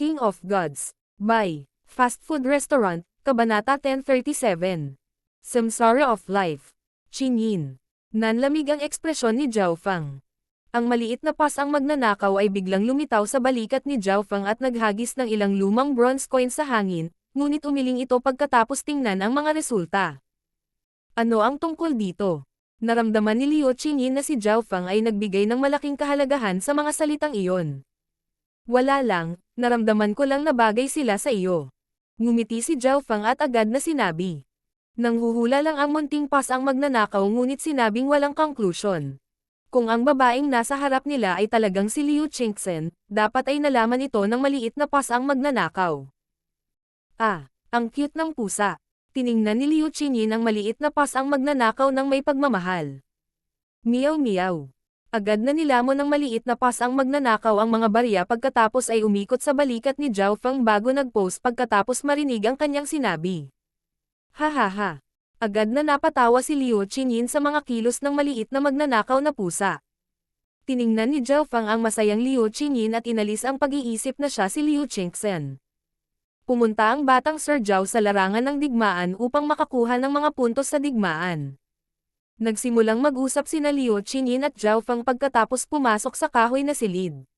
King of Gods. By Fast Food Restaurant, Kabanata 1037. Samsara of Life. Qingyin. Nanlamig ang ekspresyon ni Zhao Fang. Ang maliit na pas ang magnanakaw ay biglang lumitaw sa balikat ni Zhao Fang at naghagis ng ilang lumang bronze coin sa hangin, ngunit umiling ito pagkatapos tingnan ang mga resulta. Ano ang tungkol dito? Naramdaman ni Liu Qingyin na si Zhao Fang ay nagbigay ng malaking kahalagahan sa mga salitang iyon. Wala lang, naramdaman ko lang na bagay sila sa iyo. Ngumiti si Zhao Fang at agad na sinabi. Nanghuhula lang ang munting pas ang magnanakaw ngunit sinabing walang conclusion. Kung ang babaeng nasa harap nila ay talagang si Liu Qingchen, dapat ay nalaman ito ng maliit na pas ang magnanakaw. Ah, ang cute ng pusa. Tiningnan ni Liu Qingyin ang maliit na pas ang magnanakaw ng may pagmamahal. Meow meow. Agad na nilamon ng maliit na pas ang magnanakaw ang mga barya pagkatapos ay umikot sa balikat ni Zhao Fang bago nag-pose pagkatapos marinig ang kanyang sinabi. Hahaha. Agad na napatawa si Liu Qingyin sa mga kilos ng maliit na magnanakaw na pusa. Tiningnan ni Zhao Fang ang masayang Liu Qingyin at inalis ang pag-iisip na siya si Liu Qingchen. Pumunta ang batang Sir Zhao sa larangan ng digmaan upang makakuha ng mga puntos sa digmaan. Nagsimulang mag-usap sina Liu Qingyin at Zhao Fang pagkatapos pumasok sa kahoy na silid.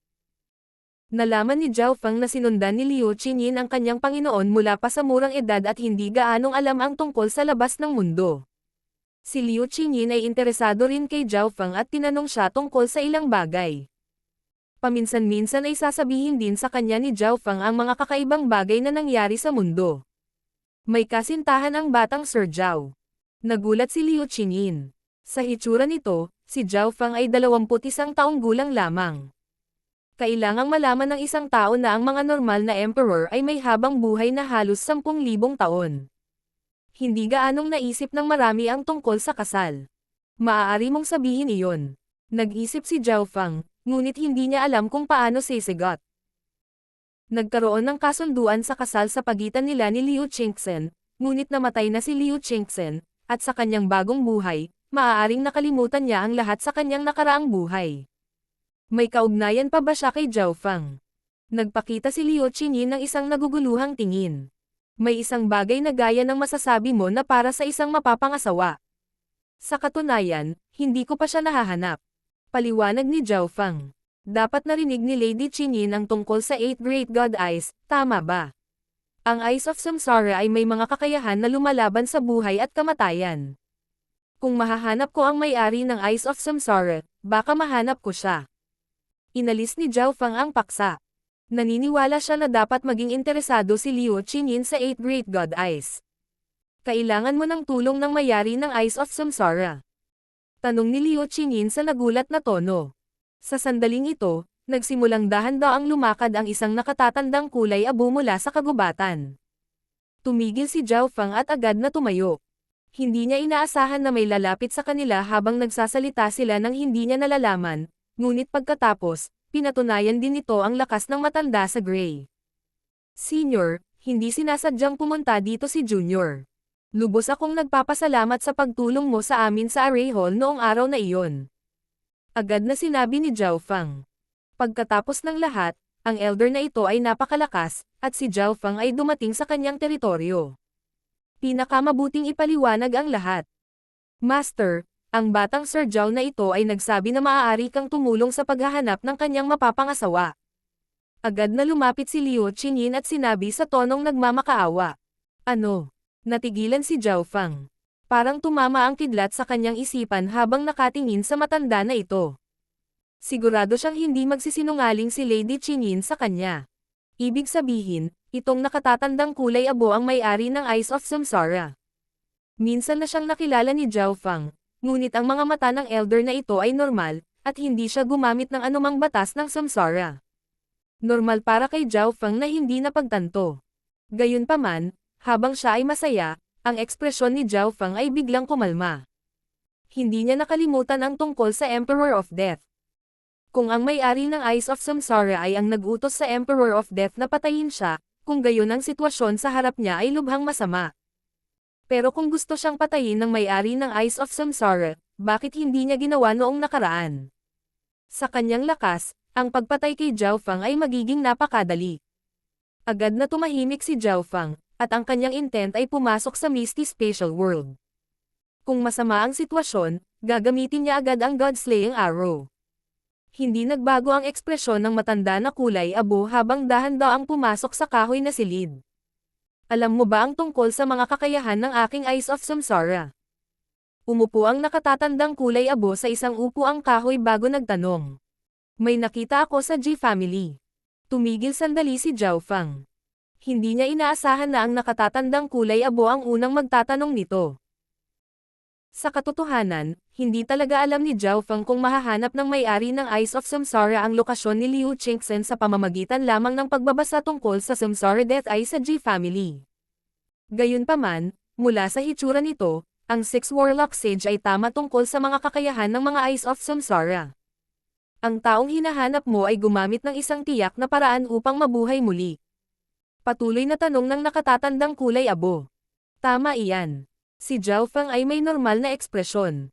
Nalaman ni Zhao Fang na sinundan ni Liu Qingyin ang kanyang Panginoon mula pa sa murang edad at hindi gaanong alam ang tungkol sa labas ng mundo. Si Liu Qingyin ay interesado rin kay Zhao Fang at tinanong siya tungkol sa ilang bagay. Paminsan-minsan ay sasabihin din sa kanya ni Zhao Fang ang mga kakaibang bagay na nangyari sa mundo. May kasintahan ang batang Sir Zhao. Nagulat si Liu Qingyin. Sa hitsura nito, si Zhao Fang ay 21 taong gulang lamang. Kailangang malaman ng isang tao na ang mga normal na emperor ay may habang buhay na halos 10,000 taon. Hindi gaanong naisip ng marami ang tungkol sa kasal. Maaari mong sabihin iyon. Nag-isip si Zhao Fang, ngunit hindi niya alam kung paano sisigot. Nagkaroon ng kasunduan sa kasal sa pagitan nila ni Liu Qingchen, ngunit namatay na si Liu Qingchen, at sa kanyang bagong buhay, maaaring nakalimutan niya ang lahat sa kanyang nakaraang buhay. May kaugnayan pa ba siya kay Zhao Fang? Nagpakita si Liu Qingyin ng isang naguguluhang tingin. May isang bagay na gaya ng masasabi mo na para sa isang mapapangasawa. Sa katunayan, hindi ko pa siya nahahanap. Paliwanag ni Zhao Fang. Dapat narinig ni Lady Qingyin ang tungkol sa 8 Great God Eyes, tama ba? Ang Eyes of Samsara ay may mga kakayahan na lumalaban sa buhay at kamatayan. Kung mahahanap ko ang may-ari ng Eyes of Samsara, baka mahanap ko siya. Inalis ni Zhao Fang ang paksa. Naniniwala siya na dapat maging interesado si Liu Qingyin sa 8 Great God Eyes. Kailangan mo ng tulong ng may-ari ng Eyes of Samsara. Tanong ni Liu Qingyin sa nagulat na tono. Sa sandaling ito, nagsimulang dahan-daang lumakad ang isang nakatatandang kulay abo mula sa kagubatan. Tumigil si Zhao Fang at agad na tumayo. Hindi niya inaasahan na may lalapit sa kanila habang nagsasalita sila ng hindi niya nalalaman, ngunit pagkatapos, pinatunayan din nito ang lakas ng matanda sa gray. Senior, hindi sinasadyang pumunta dito si Junior. Lubos akong nagpapasalamat sa pagtulong mo sa amin sa Array Hall noong araw na iyon. Agad na sinabi ni Zhao Fang. Pagkatapos ng lahat, ang elder na ito ay napakalakas, at si Zhao Fang ay dumating sa kanyang teritoryo. Pinakamabuting ipaliwanag ang lahat. Master, ang batang Sir Zhao na ito ay nagsabi na maaari kang tumulong sa paghahanap ng kanyang mapapangasawa. Agad na lumapit si Liu Qingyin at sinabi sa tonong nagmamakaawa. Ano? Natigilan si Zhao Fang. Parang tumama ang kidlat sa kanyang isipan habang nakatingin sa matanda na ito. Sigurado siyang hindi magsisinungaling si Lady Qingyin sa kanya. Ibig sabihin, itong nakatatandang kulay abo ang may-ari ng Eyes of Samsara. Minsan na siyang nakilala ni Zhao Fang, ngunit ang mga mata ng elder na ito ay normal, at hindi siya gumamit ng anumang batas ng Samsara. Normal para kay Zhao Fang na hindi napagtanto. Gayunpaman, habang siya ay masaya, ang ekspresyon ni Zhao Fang ay biglang kumalma. Hindi niya nakalimutan ang tungkol sa Emperor of Death. Kung ang may-ari ng Eyes of Samsara ay ang nag-utos sa Emperor of Death na patayin siya, kung gayon ang sitwasyon sa harap niya ay lubhang masama. Pero kung gusto siyang patayin ng may-ari ng Eyes of Samsara, bakit hindi niya ginawa noong nakaraan? Sa kanyang lakas, ang pagpatay kay Zhao Fang ay magiging napakadali. Agad na tumahimik si Zhao Fang, at ang kanyang intent ay pumasok sa Misty Spatial World. Kung masama ang sitwasyon, gagamitin niya agad ang God-Slaying Arrow. Hindi nagbago ang ekspresyon ng matanda na kulay abo habang dahan-daang pumasok sa kahoy na silid. Alam mo ba ang tungkol sa mga kakayahan ng aking Eyes of Samsara? Umupo ang nakatatandang kulay abo sa isang upuang kahoy bago nagtanong. May nakita ako sa G family. Tumigil sandali si Zhao Fang. Hindi niya inaasahan na ang nakatatandang kulay abo ang unang magtatanong nito. Sa katotohanan, hindi talaga alam ni Zhao Fang kung mahahanap ng may-ari ng Eyes of Samsara ang lokasyon ni Liu Qingchen sa pamamagitan lamang ng pagbabasa tungkol sa Samsara Death Eye sa G family. Gayunpaman, mula sa hitsura nito, ang Six Warlock Sage ay tama tungkol sa mga kakayahan ng mga Eyes of Samsara. Ang taong hinahanap mo ay gumamit ng isang tiyak na paraan upang mabuhay muli. Patuloy na tanong ng nakatatandang kulay abo. Tama iyan. Si Zhao Fang ay may normal na ekspresyon.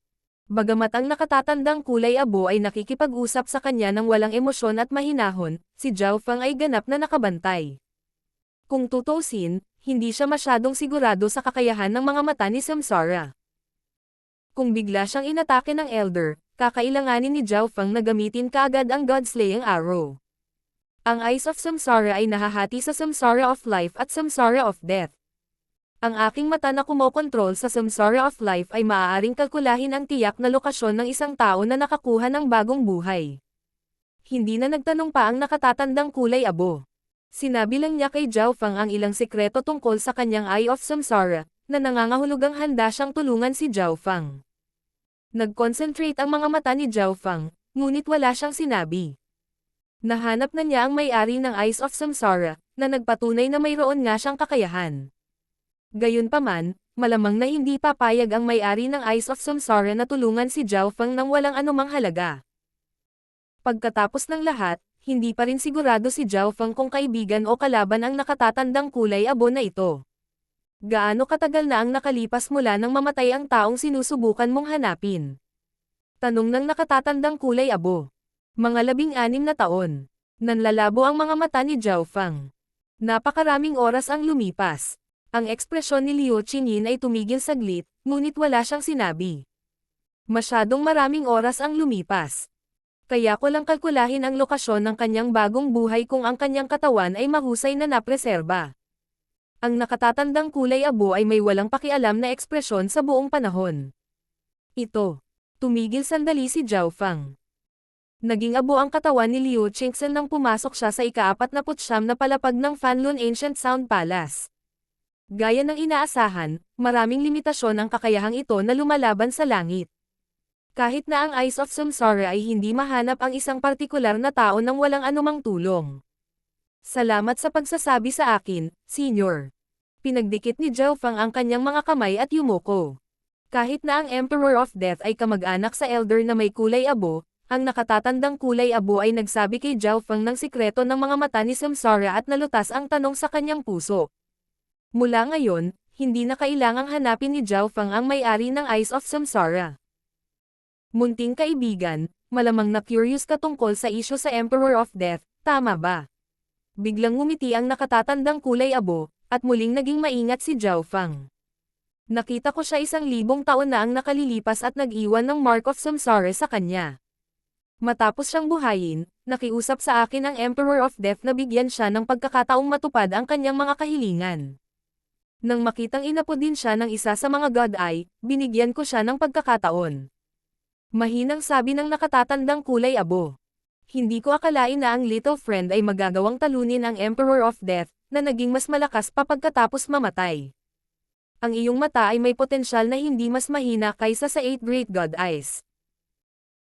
Bagamat ang nakatatandang kulay abo ay nakikipag-usap sa kanya ng walang emosyon at mahinahon, si Zhao Fang ay ganap na nakabantay. Kung tutusin, hindi siya masyadong sigurado sa kakayahan ng mga mata ni Samsara. Kung bigla siyang inatake ng Elder, kakailanganin ni Zhao Fang na gamitin kaagad ang God-Slaying Arrow. Ang Eyes of Samsara ay nahahati sa Samsara of Life at Samsara of Death. Ang aking mata na kumokontrol sa Samsara of Life ay maaaring kalkulahin ang tiyak na lokasyon ng isang tao na nakakuha ng bagong buhay. Hindi na nagtanong pa ang nakatatandang kulay abo. Sinabi lang niya kay Zhao Fang ang ilang sikreto tungkol sa kanyang Eye of Samsara, na nangangahulugang handa siyang tulungan si Zhao Fang. Nag-concentrate ang mga mata ni Zhao Fang, ngunit wala siyang sinabi. Nahanap na niya ang may-ari ng Eyes of Samsara, na nagpatunay na mayroon nga siyang kakayahan. Gayunpaman, malamang na hindi papayag ang may-ari ng Eyes of Samsara na tulungan si Zhao Fang nang walang anumang halaga. Pagkatapos ng lahat, hindi pa rin sigurado si Zhao Fang kung kaibigan o kalaban ang nakatatandang kulay abo na ito. Gaano katagal na ang nakalipas mula nang mamatay ang taong sinusubukan mong hanapin? Tanong ng nakatatandang kulay abo. Mga 16 na taon. Nanlalabo ang mga mata ni Zhao Fang. Napakaraming oras ang lumipas. Ang ekspresyon ni Liu Qingyin ay tumigil saglit, ngunit wala siyang sinabi. Masyadong maraming oras ang lumipas. Kaya ko lang kalkulahin ang lokasyon ng kanyang bagong buhay kung ang kanyang katawan ay mahusay na napreserba. Ang nakatatandang kulay abo ay may walang pakialam na ekspresyon sa buong panahon. Ito. Tumigil sandali si Zhao Fang. Naging abo ang katawan ni Liu Qingchen nang pumasok siya sa ika-49 na palapag ng Fanlun Ancient Sound Palace. Gaya ng inaasahan, maraming limitasyon ang kakayahang ito na lumalaban sa langit. Kahit na ang Eyes of Samsara ay hindi mahanap ang isang partikular na tao nang walang anumang tulong. Salamat sa pagsasabi sa akin, Senior. Pinagdikit ni Zhao Fang ang kanyang mga kamay at yumuko. Kahit na ang Emperor of Death ay kamag-anak sa Elder na may kulay abo, ang nakatatandang kulay abo ay nagsabi kay Zhao Fang ng sikreto ng mga mata ni Samsara at nalutas ang tanong sa kanyang puso. Mula ngayon, hindi na kailangang hanapin ni Zhao Fang ang may-ari ng Eyes of Samsara. Munting kaibigan, malamang na curious ka tungkol sa isyu sa Emperor of Death, tama ba? Biglang ngumiti ang nakatatandang kulay abo, at muling naging maingat si Zhao Fang. Nakita ko siya 1,000 taon na ang nakalilipas at nag-iwan ng Mark of Samsara sa kanya. Matapos siyang buhayin, nakiusap sa akin ang Emperor of Death na bigyan siya ng pagkakataong matupad ang kanyang mga kahilingan. Nang makitang inapo din siya ng isa sa mga God Eye, binigyan ko siya ng pagkakataon. Mahinang sabi ng nakatatandang kulay abo. Hindi ko akalain na ang little friend ay magagawang talunin ang Emperor of Death, na naging mas malakas pa pagkatapos mamatay. Ang iyong mata ay may potensyal na hindi mas mahina kaysa sa 8 Great God Eyes.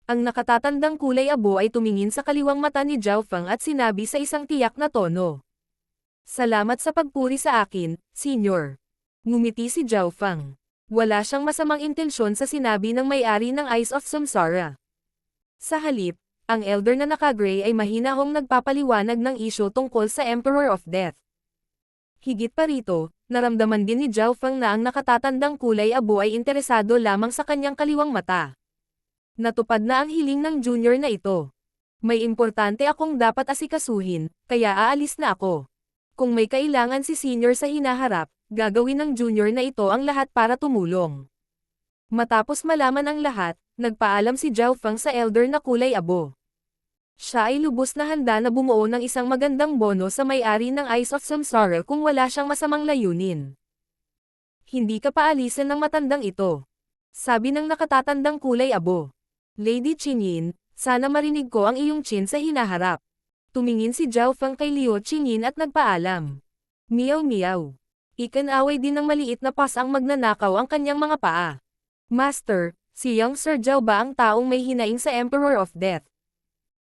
Ang nakatatandang kulay abo ay tumingin sa kaliwang mata ni Zhao Fang at sinabi sa isang tiyak na tono. Salamat sa pagpuri sa akin, Senior. Ngumiti si Zhao Fang. Wala siyang masamang intensyon sa sinabi ng may-ari ng Eyes of Samsara. Sa halip, ang Elder na naka-gray ay mahinahong nagpapaliwanag ng isyu tungkol sa Emperor of Death. Higit pa rito, naramdaman din ni Zhao Fang na ang nakatatandang kulay abo ay interesado lamang sa kanyang kaliwang mata. Natupad na ang hiling ng junior na ito. May importante akong dapat asikasuhin, kaya aalis na ako. Kung may kailangan si senior sa hinaharap, gagawin ng junior na ito ang lahat para tumulong. Matapos malaman ang lahat, nagpaalam si Zhao Feng sa elder na kulay abo. Siya ay lubos na handa na bumuo ng isang magandang bono sa may-ari ng Eyes of Samsara kung wala siyang masamang layunin. Hindi ka paalisin ng matandang ito. Sabi ng nakatatandang kulay abo. Lady Qingyin, sana marinig ko ang iyong chin sa hinaharap. Tumingin si Zhao Feng kay Liu Qingyin at nagpaalam. Meow meow. Ikan-away din ng maliit na pas ang magnanakaw ang kanyang mga paa. Master, si Young Sir Zhao ba ang taong may hinaing sa Emperor of Death?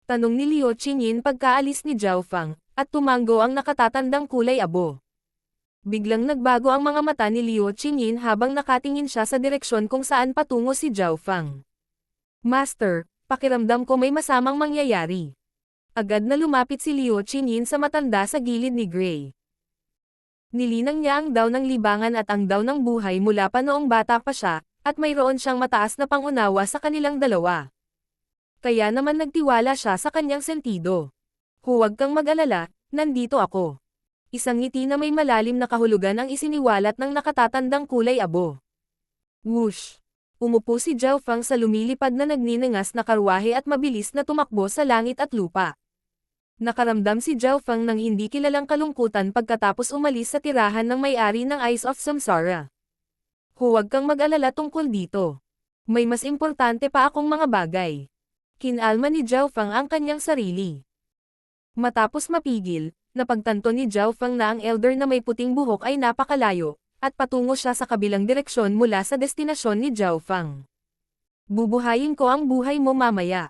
Tanong ni Liu Qingyin pagkaalis ni Zhao Feng, at tumango ang nakatatandang kulay abo. Biglang nagbago ang mga mata ni Liu Qingyin habang nakatingin siya sa direksyon kung saan patungo si Zhao Feng. Master, pakiramdam ko may masamang mangyayari. Agad na lumapit si Liu Qingyin sa matanda sa gilid ni Gray. Nilinang niya ang daw ng libangan at ang daw ng buhay mula pa noong bata pa siya, at mayroon siyang mataas na pangunawa sa kanilang dalawa. Kaya naman nagtiwala siya sa kanyang sentido. Huwag kang mag-alala, nandito ako. Isang ngiti na may malalim na kahulugan ang isiniwalat ng nakatatandang kulay abo. Whoosh! Umupo si Zhao Feng sa lumilipad na nagninangas na karwahe at mabilis na tumakbo sa langit at lupa. Nakaramdam si Zhao Feng ng hindi kilalang kalungkutan pagkatapos umalis sa tirahan ng may-ari ng Eyes of Samsara. Huwag kang mag-alala tungkol dito. May mas importante pa akong mga bagay. Kinalma ni Zhao Feng ang kanyang sarili. Matapos mapigil, napagtanto ni Zhao Feng na ang elder na may puting buhok ay napakalayo, at patungo siya sa kabilang direksyon mula sa destinasyon ni Zhao Feng. Bubuhayin ko ang buhay mo mamaya.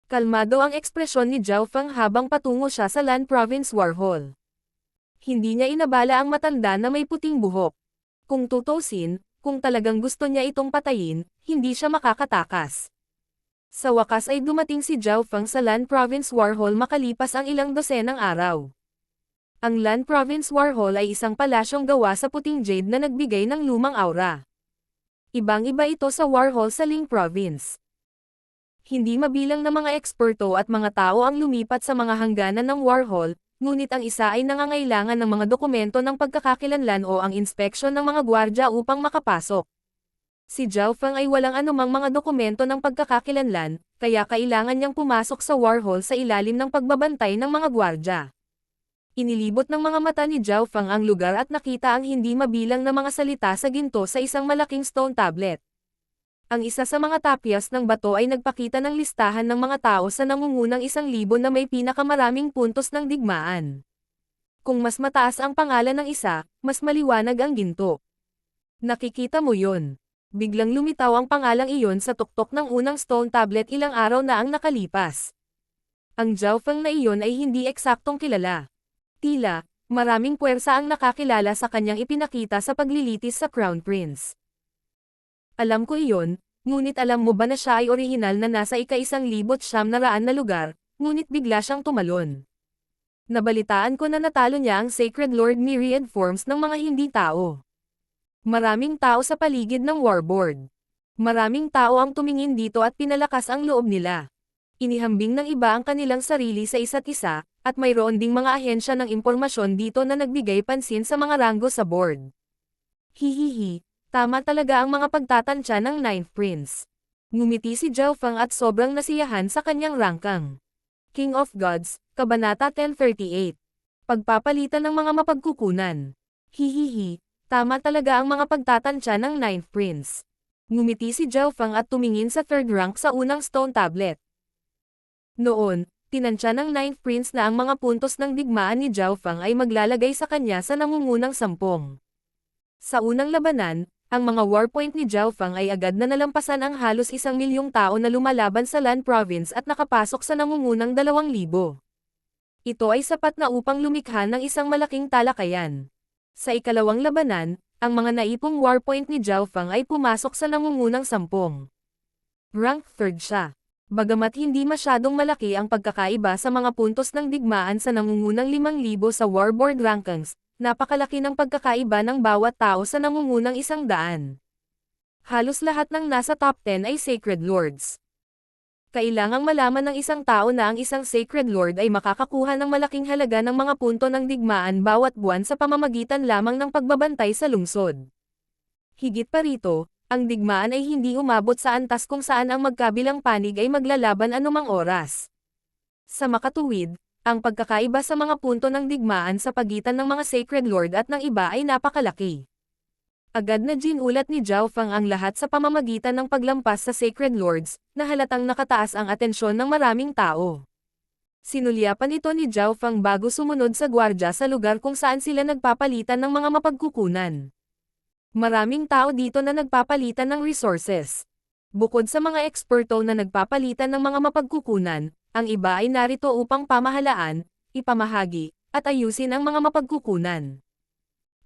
Kalmado ang ekspresyon ni Zhao Feng habang patungo siya sa Land Province War Hall. Hindi niya inabala ang matanda na may puting buhok. Kung tutusin, kung talagang gusto niya itong patayin, hindi siya makakatakas. Sa wakas ay dumating si Zhao Feng sa Land Province War Hall makalipas ang ilang dosenang araw. Ang Land Province War Hall ay isang palasyong gawa sa puting jade na nagbigay ng lumang aura. Ibang-iba ito sa War Hall sa Ling Province. Hindi mabilang na mga eksperto at mga tao ang lumipat sa mga hangganan ng War Hall, ngunit ang isa ay nangangailangan ng mga dokumento ng pagkakakilanlan o ang inspeksyon ng mga gwardya upang makapasok. Si Zhao Feng ay walang anumang mga dokumento ng pagkakakilanlan, kaya kailangan niyang pumasok sa War Hall sa ilalim ng pagbabantay ng mga gwardya. Inilibot ng mga mata ni Zhao Feng ang lugar at nakita ang hindi mabilang na mga salita sa ginto sa isang malaking stone tablet. Ang isa sa mga tapyas ng bato ay nagpakita ng listahan ng mga tao sa nangungunang 1,000 na may pinakamaraming puntos ng digmaan. Kung mas mataas ang pangalan ng isa, mas maliwanag ang ginto. Nakikita mo yon. Biglang lumitaw ang pangalang iyon sa tuktok ng unang stone tablet ilang araw na ang nakalipas. Ang Zhao Feng na iyon ay hindi eksaktong kilala. Tila, maraming puwersa ang nakakilala sa kanyang ipinakita sa paglilitis sa Crown Prince. Alam ko iyon, ngunit alam mo ba na siya ay orihinal na nasa ika-1,900 na lugar, ngunit bigla siyang tumalon. Nabalitaan ko na natalo niya ang Sacred Lord myriad forms ng mga hindi tao. Maraming tao sa paligid ng warboard. Maraming tao ang tumingin dito at pinalakas ang loob nila. Inihambing ng iba ang kanilang sarili sa isa't isa, at mayroon ding mga ahensya ng impormasyon dito na nagbigay pansin sa mga ranggo sa board. Hihihi. Tama talaga ang mga pagtatansya ng Ninth Prince. Ngumiti si Zhao Feng at sobrang nasiyahan sa kanyang rangkang. King of Gods, Kabanata 1038. Pagpapalitan ng mga mapagkukunan. Hihihi, tama talaga ang mga pagtatansya ng Ninth Prince. Ngumiti si Zhao Feng at tumingin sa third rank sa unang stone tablet. Noon, tinansya ng Ninth Prince na ang mga puntos ng digmaan ni Zhao Feng ay maglalagay sa kanya sa nangungunang 10. Sa unang labanan, ang mga warpoint ni Zhao Feng ay agad na nalampasan ang halos 1,000,000 tao na lumalaban sa Land Province at nakapasok sa nangungunang 2,000. Ito ay sapat na upang lumikha ng isang malaking talakayan. Sa ikalawang labanan, ang mga naipong warpoint ni Zhao Feng ay pumasok sa nangungunang 10. Rank 3rd siya. Bagamat hindi masyadong malaki ang pagkakaiba sa mga puntos ng digmaan sa nangungunang 5,000 sa warboard rankings, napakalaki ng pagkakaiba ng bawat tao sa nangungunang 100. Halos lahat ng nasa top 10 ay Sacred Lords. Kailangang malaman ng isang tao na ang isang Sacred Lord ay makakakuha ng malaking halaga ng mga punto ng digmaan bawat buwan sa pamamagitan lamang ng pagbabantay sa lungsod. Higit pa rito, ang digmaan ay hindi umabot sa antas kung saan ang magkabilang panig ay maglalaban anumang oras. Sa makatuwid, ang pagkakaiba sa mga punto ng digmaan sa pagitan ng mga Sacred Lord at ng iba ay napakalaki. Agad na ginulat ni Zhao Feng ang lahat sa pamamagitan ng paglampas sa Sacred Lords, na halatang nakataas ang atensyon ng maraming tao. Sinulyapan ito ni Zhao Feng bago sumunod sa gwardya sa lugar kung saan sila nagpapalitan ng mga mapagkukunan. Maraming tao dito na nagpapalitan ng resources. Bukod sa mga eksperto na nagpapalitan ng mga mapagkukunan, ang iba ay narito upang pamahalaan, ipamahagi, at ayusin ang mga mapagkukunan.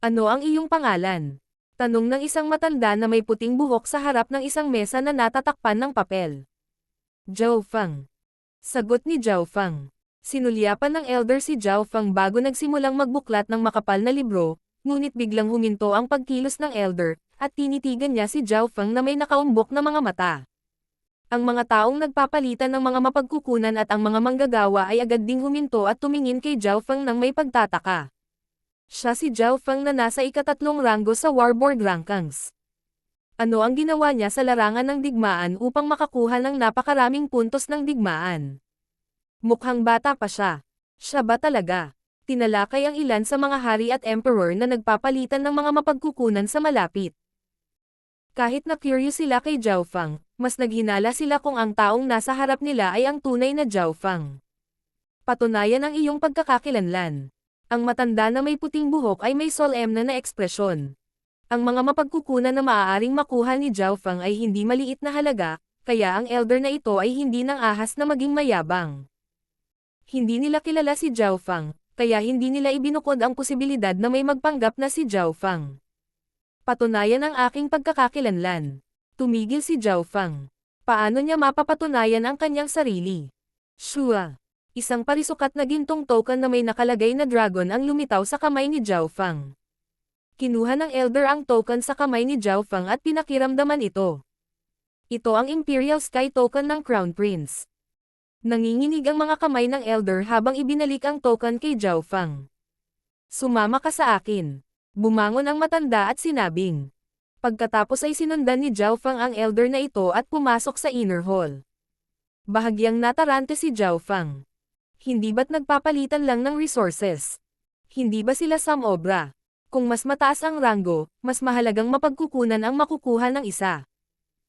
Ano ang iyong pangalan? Tanong ng isang matanda na may puting buhok sa harap ng isang mesa na natatakpan ng papel. Zhao Feng. Sagot ni Zhao Feng. Sinulyapan ng elder si Zhao Feng bago nagsimulang magbuklat ng makapal na libro, ngunit biglang huminto ang pagkilos ng elder, at tinitigan niya si Zhao Feng na may nakaumbok na mga mata. Ang mga taong nagpapalitan ng mga mapagkukunan at ang mga manggagawa ay agad ding huminto at tumingin kay Zhao Feng ng may pagtataka. Siya si Zhao Feng na nasa ikatatlong ranggo sa Warboard Rankings. Ano ang ginawa niya sa larangan ng digmaan upang makakuha ng napakaraming puntos ng digmaan? Mukhang bata pa siya. Siya ba talaga? Tinalakay ang ilan sa mga hari at emperor na nagpapalitan ng mga mapagkukunan sa malapit. Kahit na curious sila kay Zhao Feng, mas naghinala sila kung ang taong nasa harap nila ay ang tunay na Zhao Feng. Patunayan ang iyong pagkakakilanlan. Ang matanda na may puting buhok ay may solemn na ekspresyon. Ang mga mapagkukunan na maaaring makuha ni Zhao Feng ay hindi maliit na halaga, kaya ang elder na ito ay hindi nang ahas na maging mayabang. Hindi nila kilala si Zhao Feng, kaya hindi nila ibinukod ang posibilidad na may magpanggap na si Zhao Feng. Patunayan ang aking pagkakakilanlan. Tumigil si Zhao Feng. Paano niya mapapatunayan ang kanyang sarili? Shua. Isang parisukat na gintong token na may nakalagay na dragon ang lumitaw sa kamay ni Zhao Feng. Kinuha ng elder ang token sa kamay ni Zhao Feng at pinakiramdaman ito. Ito ang Imperial Sky Token ng Crown Prince. Nanginginig ang mga kamay ng elder habang ibinalik ang token kay Zhao Feng. Sumama ka sa akin. Bumangon ang matanda at sinabing. Pagkatapos ay sinundan ni Zhao Feng ang elder na ito at pumasok sa inner hall. Bahagyang natarante si Zhao Feng. Hindi ba't nagpapalitan lang ng resources? Hindi ba sila samobra? Kung mas mataas ang ranggo, mas mahalagang mapagkukunan ang makukuha ng isa.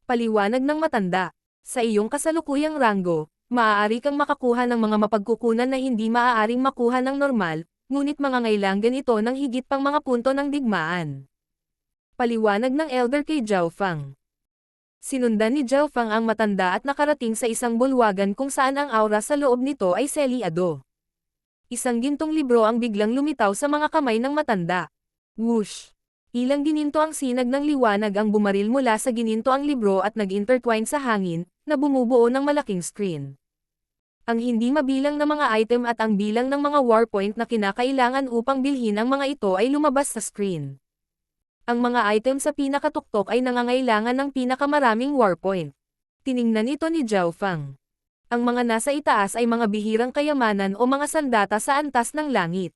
Paliwanag ng matanda. Sa iyong kasalukuyang ranggo, maaari kang makakuha ng mga mapagkukunan na hindi maaaring makuha ng normal, ngunit mangangailangan ito ng higit pang mga punto ng digmaan. Paliwanag ng elder kay Zhao Feng. Sinundan ni Zhao Feng ang matanda at nakarating sa isang bulwagan kung saan ang aura sa loob nito ay selyado. Isang gintong libro ang biglang lumitaw sa mga kamay ng matanda. Whoosh! Ilang gininto ang sinag ng liwanag ang bumaril mula sa gininto ang libro at nag-intertwine sa hangin, na bumubuo ng malaking screen. Ang hindi mabilang na mga item at ang bilang ng mga warpoint na kinakailangan upang bilhin ang mga ito ay lumabas sa screen. Ang mga item sa pinakatuktok ay nangangailangan ng pinakamaraming warpoint. Tiningnan ito ni Zhao Feng. Ang mga nasa itaas ay mga bihirang kayamanan o mga sandata sa antas ng langit.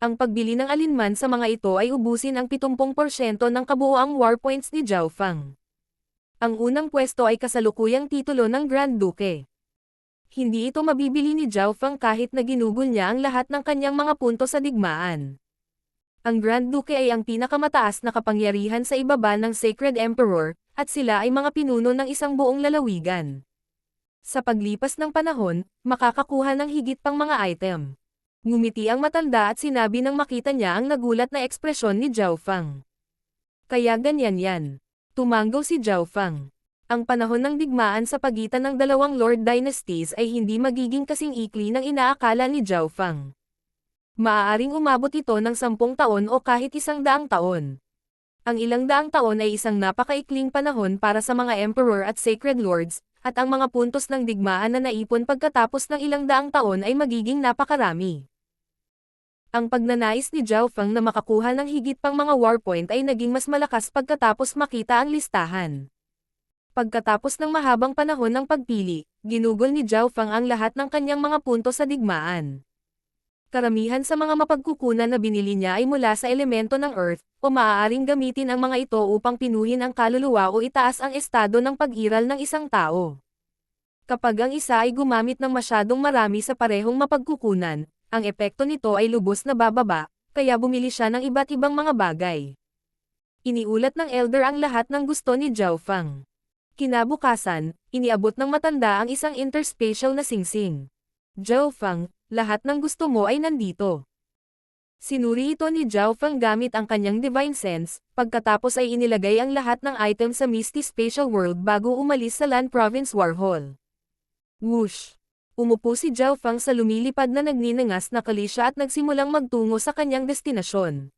Ang pagbili ng alinman sa mga ito ay ubusin ang 70% ng kabuoang warpoints ni Zhao Feng. Ang unang pwesto ay kasalukuyang titulo ng Grand Duke. Hindi ito mabibili ni Zhao Feng kahit na ginugol niya ang lahat ng kanyang mga punto sa digmaan. Ang Grand Duke ay ang pinakamataas na kapangyarihan sa ibaba ng Sacred Emperor, at sila ay mga pinuno ng isang buong lalawigan. Sa paglipas ng panahon, makakakuha ng higit pang mga item. Ngumiti ang matanda at sinabi nang makita niya ang nagulat na ekspresyon ni Zhao Feng. Kaya ganyan yan. Tumanggaw si Zhao Feng. Ang panahon ng digmaan sa pagitan ng dalawang Lord Dynasties ay hindi magiging kasing ikli ng inaakala ni Zhao Feng. Maaaring umabot ito ng 10 taon o kahit 100 taon. Ang 100 taon ay isang napakaikling panahon para sa mga Emperor at Sacred Lords, at ang mga puntos ng digmaan na naipon pagkatapos ng 100 taon ay magiging napakarami. Ang pagnanais ni Zhao Feng na makakuha ng higit pang mga warpoint ay naging mas malakas pagkatapos makita ang listahan. Pagkatapos ng mahabang panahon ng pagpili, ginugol ni Zhao Fang ang lahat ng kanyang mga punto sa digmaan. Karamihan sa mga mapagkukunan na binili niya ay mula sa elemento ng Earth, o maaaring gamitin ang mga ito upang pinuhin ang kaluluwa o itaas ang estado ng pag-iral ng isang tao. Kapag ang isa ay gumamit ng masyadong marami sa parehong mapagkukunan, ang epekto nito ay lubos na bababa, kaya bumili siya ng iba't ibang mga bagay. Iniulat ng elder ang lahat ng gusto ni Zhao Fang. Kinabukasan, iniabot ng matanda ang isang interspatial na singsing. Zhao Fang, lahat ng gusto mo ay nandito. Sinuri ito ni Zhao Fang gamit ang kanyang divine sense, pagkatapos ay inilagay ang lahat ng item sa Misty Spatial World bago umalis sa Land Province War Hall. Whoosh! Umupo si Zhao Fang sa lumilipad na nagninangas na kalisya at nagsimulang magtungo sa kanyang destinasyon.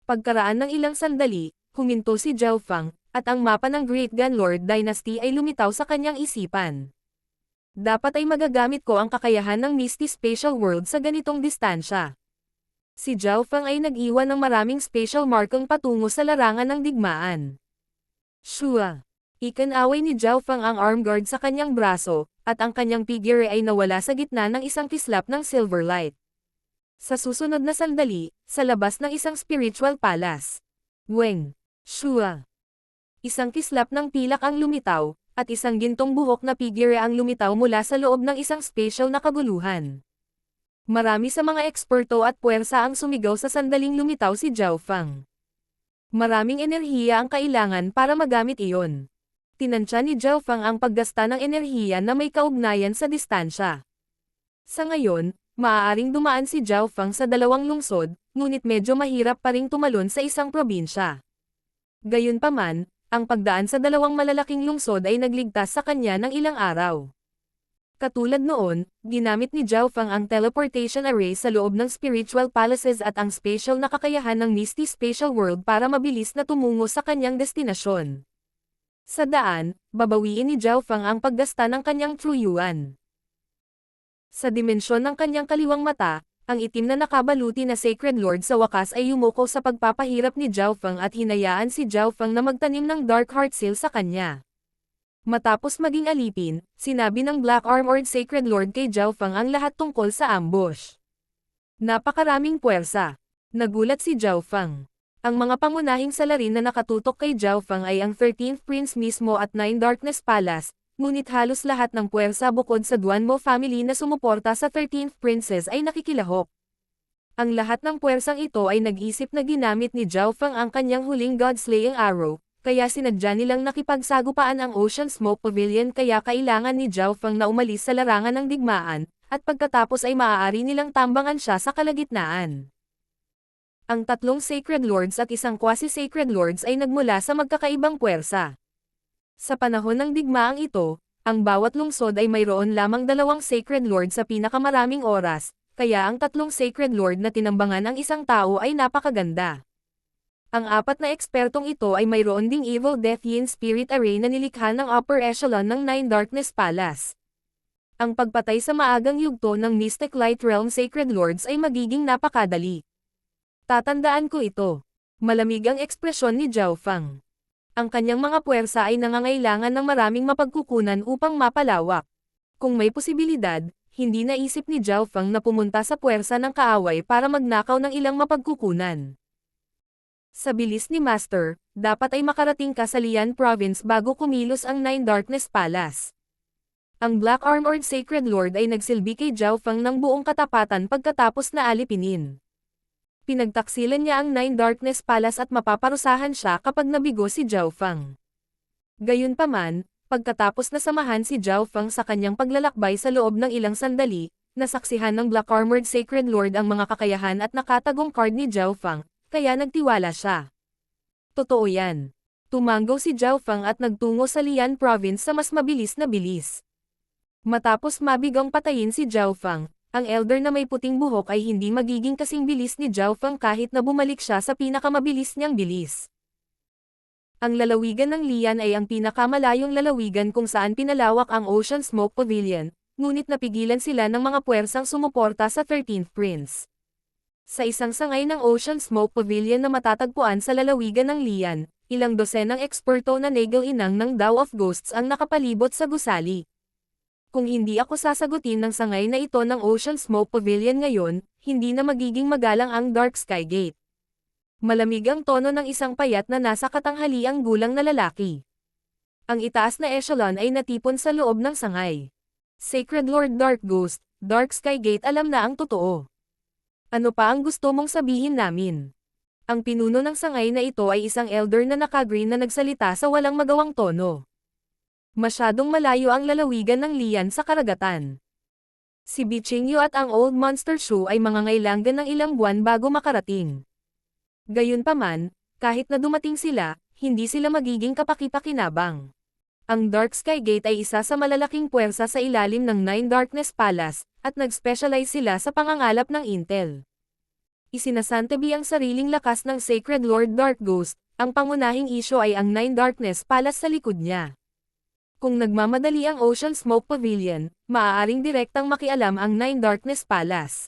Pagkaraan ng ilang sandali, huminto si Zhao Fang, at ang mapa ng Great Gun Lord Dynasty ay lumitaw sa kanyang isipan. Dapat ay magagamit ko ang kakayahan ng Misty Spatial World sa ganitong distansya. Si Zhao Fang ay nag-iwan ng maraming spatial markang patungo sa larangan ng digmaan. Shua! Ikinaway ni Zhao Fang ang arm guard sa kanyang braso, at ang kanyang figure ay nawala sa gitna ng isang kislap ng silver light. Sa susunod na sandali, sa labas ng isang spiritual palace. Weng! Shua! Isang kislap ng pilak ang lumitaw, at isang gintong buhok na figure ang lumitaw mula sa loob ng isang spatial na kaguluhan. Marami sa mga eksperto at puwersa ang sumigaw sa sandaling lumitaw si Zhao Fang. Maraming enerhiya ang kailangan para magamit iyon. Tinansya ni Zhao Fang ang paggasta ng enerhiya na may kaugnayan sa distansya. Sa ngayon, maaaring dumaan si Zhao Fang sa dalawang lungsod, ngunit medyo mahirap pa ring tumalon sa isang probinsya. Gayunpaman, ang pagdaan sa dalawang malalaking lungsod ay nagligtas sa kanya ng ilang araw. Katulad noon, ginamit ni Zhao Fang ang teleportation array sa loob ng spiritual palaces at ang spatial na kakayahan ng Misty Spatial World para mabilis na tumungo sa kanyang destinasyon. Sa daan, babawiin ni Zhao Fang ang paggasta ng kanyang True Yuan. Sa dimensyon ng kanyang kaliwang mata, ang itim na nakabaluti na Sacred Lord sa wakas ay yumuko sa pagpapahirap ni Zhao Fang at hinayaan si Zhao Fang na magtanim ng Dark Heart Seal sa kanya. Matapos maging alipin, sinabi ng Black Armored Sacred Lord kay Zhao Fang ang lahat tungkol sa ambush. Napakaraming puwersa. Nagulat si Zhao Fang. Ang mga pangunahing salarin na nakatutok kay Zhao Fang ay ang 13th Prince mismo at 9 Darkness Palace, ngunit halos lahat ng puwersa bukod sa Duanmo family na sumuporta sa 13th Princess ay nakikilahok. Ang lahat ng puwersang ito ay nag-isip na ginamit ni Zhao Fang ang kanyang huling God-slaying arrow, kaya sinadya nilang nakipagsagupaan ang Ocean Smoke Pavilion kaya kailangan ni Zhao Fang na umalis sa larangan ng digmaan, at pagkatapos ay maaari nilang tambangan siya sa kalagitnaan. Ang tatlong Sacred Lords at isang Quasi-Sacred Lords ay nagmula sa magkakaibang puwersa. Sa panahon ng digmaang ito, ang bawat lungsod ay mayroon lamang dalawang Sacred Lord sa pinakamaraming oras, kaya ang tatlong Sacred Lord na tinambangan ang isang tao ay napakaganda. Ang apat na ekspertong ito ay mayroon ding Evil Death Yin Spirit Array na nilikha ng upper echelon ng 9 Darkness Palace. Ang pagpatay sa maagang yugto ng Mystic Light Realm Sacred Lords ay magiging napakadali. Tatandaan ko ito. Malamig ang ekspresyon ni Zhao Fang. Ang kanyang mga puwersa ay nangangailangan ng maraming mapagkukunan upang mapalawak. Kung may posibilidad, hindi naisip ni Zhao Fang na pumunta sa puwersa ng kaaway para magnakaw ng ilang mapagkukunan. Sa bilis ni Master, dapat ay makarating ka sa Lian Province bago kumilos ang 9 Darkness Palace. Ang Black Armored Sacred Lord ay nagsilbi kay Zhao Fang ng buong katapatan pagkatapos na alipinin. Pinagtaksilan niya ang 9 Darkness Palace at mapaparusahan siya kapag nabigo si Zhao Fang. Gayunpaman, pagkatapos na samahan si Zhao Fang sa kanyang paglalakbay sa loob ng ilang sandali, nasaksihan ng Black Armored Sacred Lord ang mga kakayahan at nakatagong card ni Zhao Fang, kaya nagtiwala siya. Totoo yan. Tumanggo si Zhao Fang at nagtungo sa Lian Province sa mas mabilis na bilis. Matapos mabigang patayin si Zhao Fang, ang elder na may puting buhok ay hindi magiging kasing bilis ni Zhao Fang kahit na bumalik siya sa pinakamabilis niyang bilis. Ang lalawigan ng Lian ay ang pinakamalayong lalawigan kung saan pinalawak ang Ocean Smoke Pavilion, ngunit napigilan sila ng mga puwersang sumuporta sa 13th Prince. Sa isang sangay ng Ocean Smoke Pavilion na matatagpuan sa lalawigan ng Lian, Ilang dosenang eksperto na nagal-inang ng Tao of Ghosts ang nakapalibot sa gusali. Kung hindi ako sasagutin ng sangay na ito ng Ocean Smoke Pavilion ngayon, hindi na magiging magalang ang Dark Sky Gate. Malamig ang tono ng isang payat na nasa katanghaliang gulang na lalaki. Ang itaas na echelon ay natipon sa loob ng sangay. Sacred Lord Dark Ghost, Dark Sky Gate, alam na ang totoo. Ano pa ang gusto mong sabihin namin? Ang pinuno ng sangay na ito ay isang elder na naka-green na nagsalita sa walang magawang tono. Masyadong malayo ang lalawigan ng Lian sa karagatan. Si Bichingyo at ang Old Monster Shoe ay mangangailangan ng ilang buwan bago makarating. Gayunpaman, kahit na dumating sila, hindi sila magiging kapaki-pakinabang. Ang Dark Sky Gate ay isa sa malalaking puwersa sa ilalim ng Nine Darkness Palace, at nag-specialize sila sa pangangalap ng intel. Isinasantabi ang sariling lakas ng Sacred Lord Dark Ghost, ang pangunahing isyo ay ang Nine Darkness Palace sa likod niya. Kung nagmamadali ang Ocean Smoke Pavilion, maaaring direktang makialam ang Nine Darkness Palace.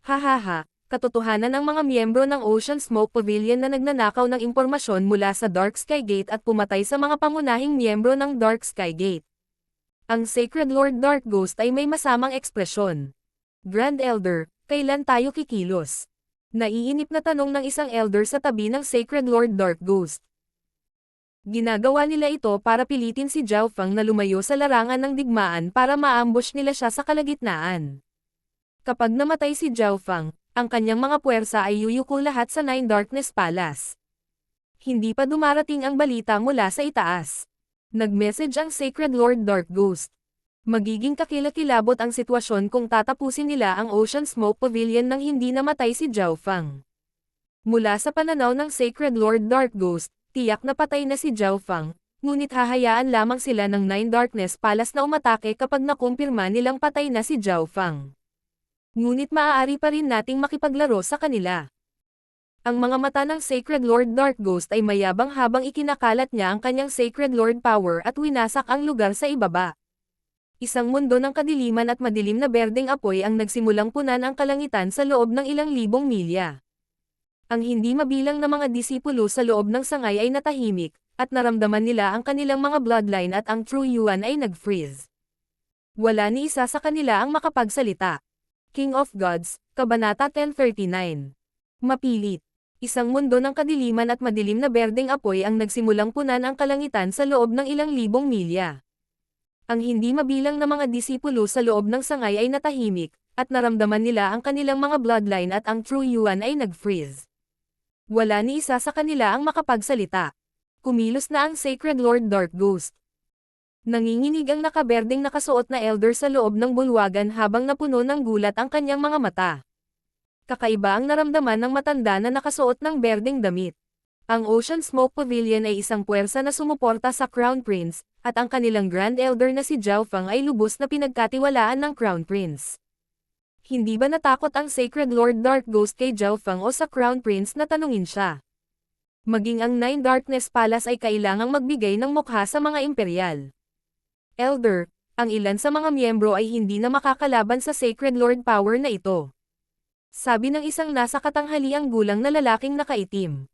Hahaha, katotohanan ng mga miyembro ng Ocean Smoke Pavilion na nagnanakaw ng impormasyon mula sa Dark Sky Gate at pumatay sa mga pangunahing miyembro ng Dark Sky Gate. Ang Sacred Lord Dark Ghost ay may masamang ekspresyon. Grand Elder, kailan tayo kikilos? Naiinip na tanong ng isang elder sa tabi ng Sacred Lord Dark Ghost. Ginagawa nila ito para pilitin si Zhao Feng na lumayo sa larangan ng digmaan para ma-ambush nila siya sa kalagitnaan. Kapag namatay si Zhao Feng, ang kanyang mga puwersa ay yuyuko lahat sa Nine Darkness Palace. Hindi pa dumarating ang balita mula sa itaas. Nag-message ang Sacred Lord Dark Ghost. Magiging kakilakilabot ang sitwasyon kung tatapusin nila ang Ocean Smoke Pavilion nang hindi namatay si Zhao Feng. Mula sa pananaw ng Sacred Lord Dark Ghost, tiyak na patay na si Zhao Feng, ngunit hahayaan lamang sila ng Nine Darkness Palace na umatake kapag nakumpirma nilang patay na si Zhao Feng. Ngunit maaari pa rin nating makipaglaro sa kanila. Ang mga mata ng Sacred Lord Dark Ghost ay mayabang habang ikinakalat niya ang kanyang Sacred Lord Power at winasak ang lugar sa ibaba. Isang mundo ng kadiliman at madilim na berdeng apoy ang nagsimulang punan ang kalangitan sa loob ng ilang libong milya. Ang hindi mabilang na mga disipulo sa loob ng sangay ay natahimik, at naramdaman nila ang kanilang mga bloodline at ang True Yuan ay nag-freeze. Wala ni isa sa kanila ang makapagsalita. King of Gods, Kabanata 1039. Mapilit. Isang mundo ng kadiliman at madilim na berdeng apoy ang nagsimulang punan ang kalangitan sa loob ng ilang libong milya. Ang hindi mabilang na mga disipulo sa loob ng sangay ay natahimik, at naramdaman nila ang kanilang mga bloodline at ang True Yuan ay nag-freeze. Wala ni isa sa kanila ang makapagsalita. Kumilos na ang Sacred Lord Dark Ghost. Nanginginig ang nakaberdeng nakasuot na elder sa loob ng bulwagan habang napuno ng gulat ang kanyang mga mata. Kakaiba ang naramdaman ng matanda na nakasuot ng berdeng damit. Ang Ocean Smoke Pavilion ay isang puwersa na sumuporta sa Crown Prince, at ang kanilang Grand Elder na si Zhao Feng ay lubos na pinagkatiwalaan ng Crown Prince. Hindi ba natakot ang Sacred Lord Dark Ghost kay Zhao Feng o sa Crown Prince na tanungin siya? Maging ang Nine Darkness Palace ay kailangang magbigay ng mukha sa mga imperial. Elder, ang ilan sa mga miyembro ay hindi na makakalaban sa Sacred Lord Power na ito. Sabi ng isang nasa katanghaliang gulang na lalaking nakaitim.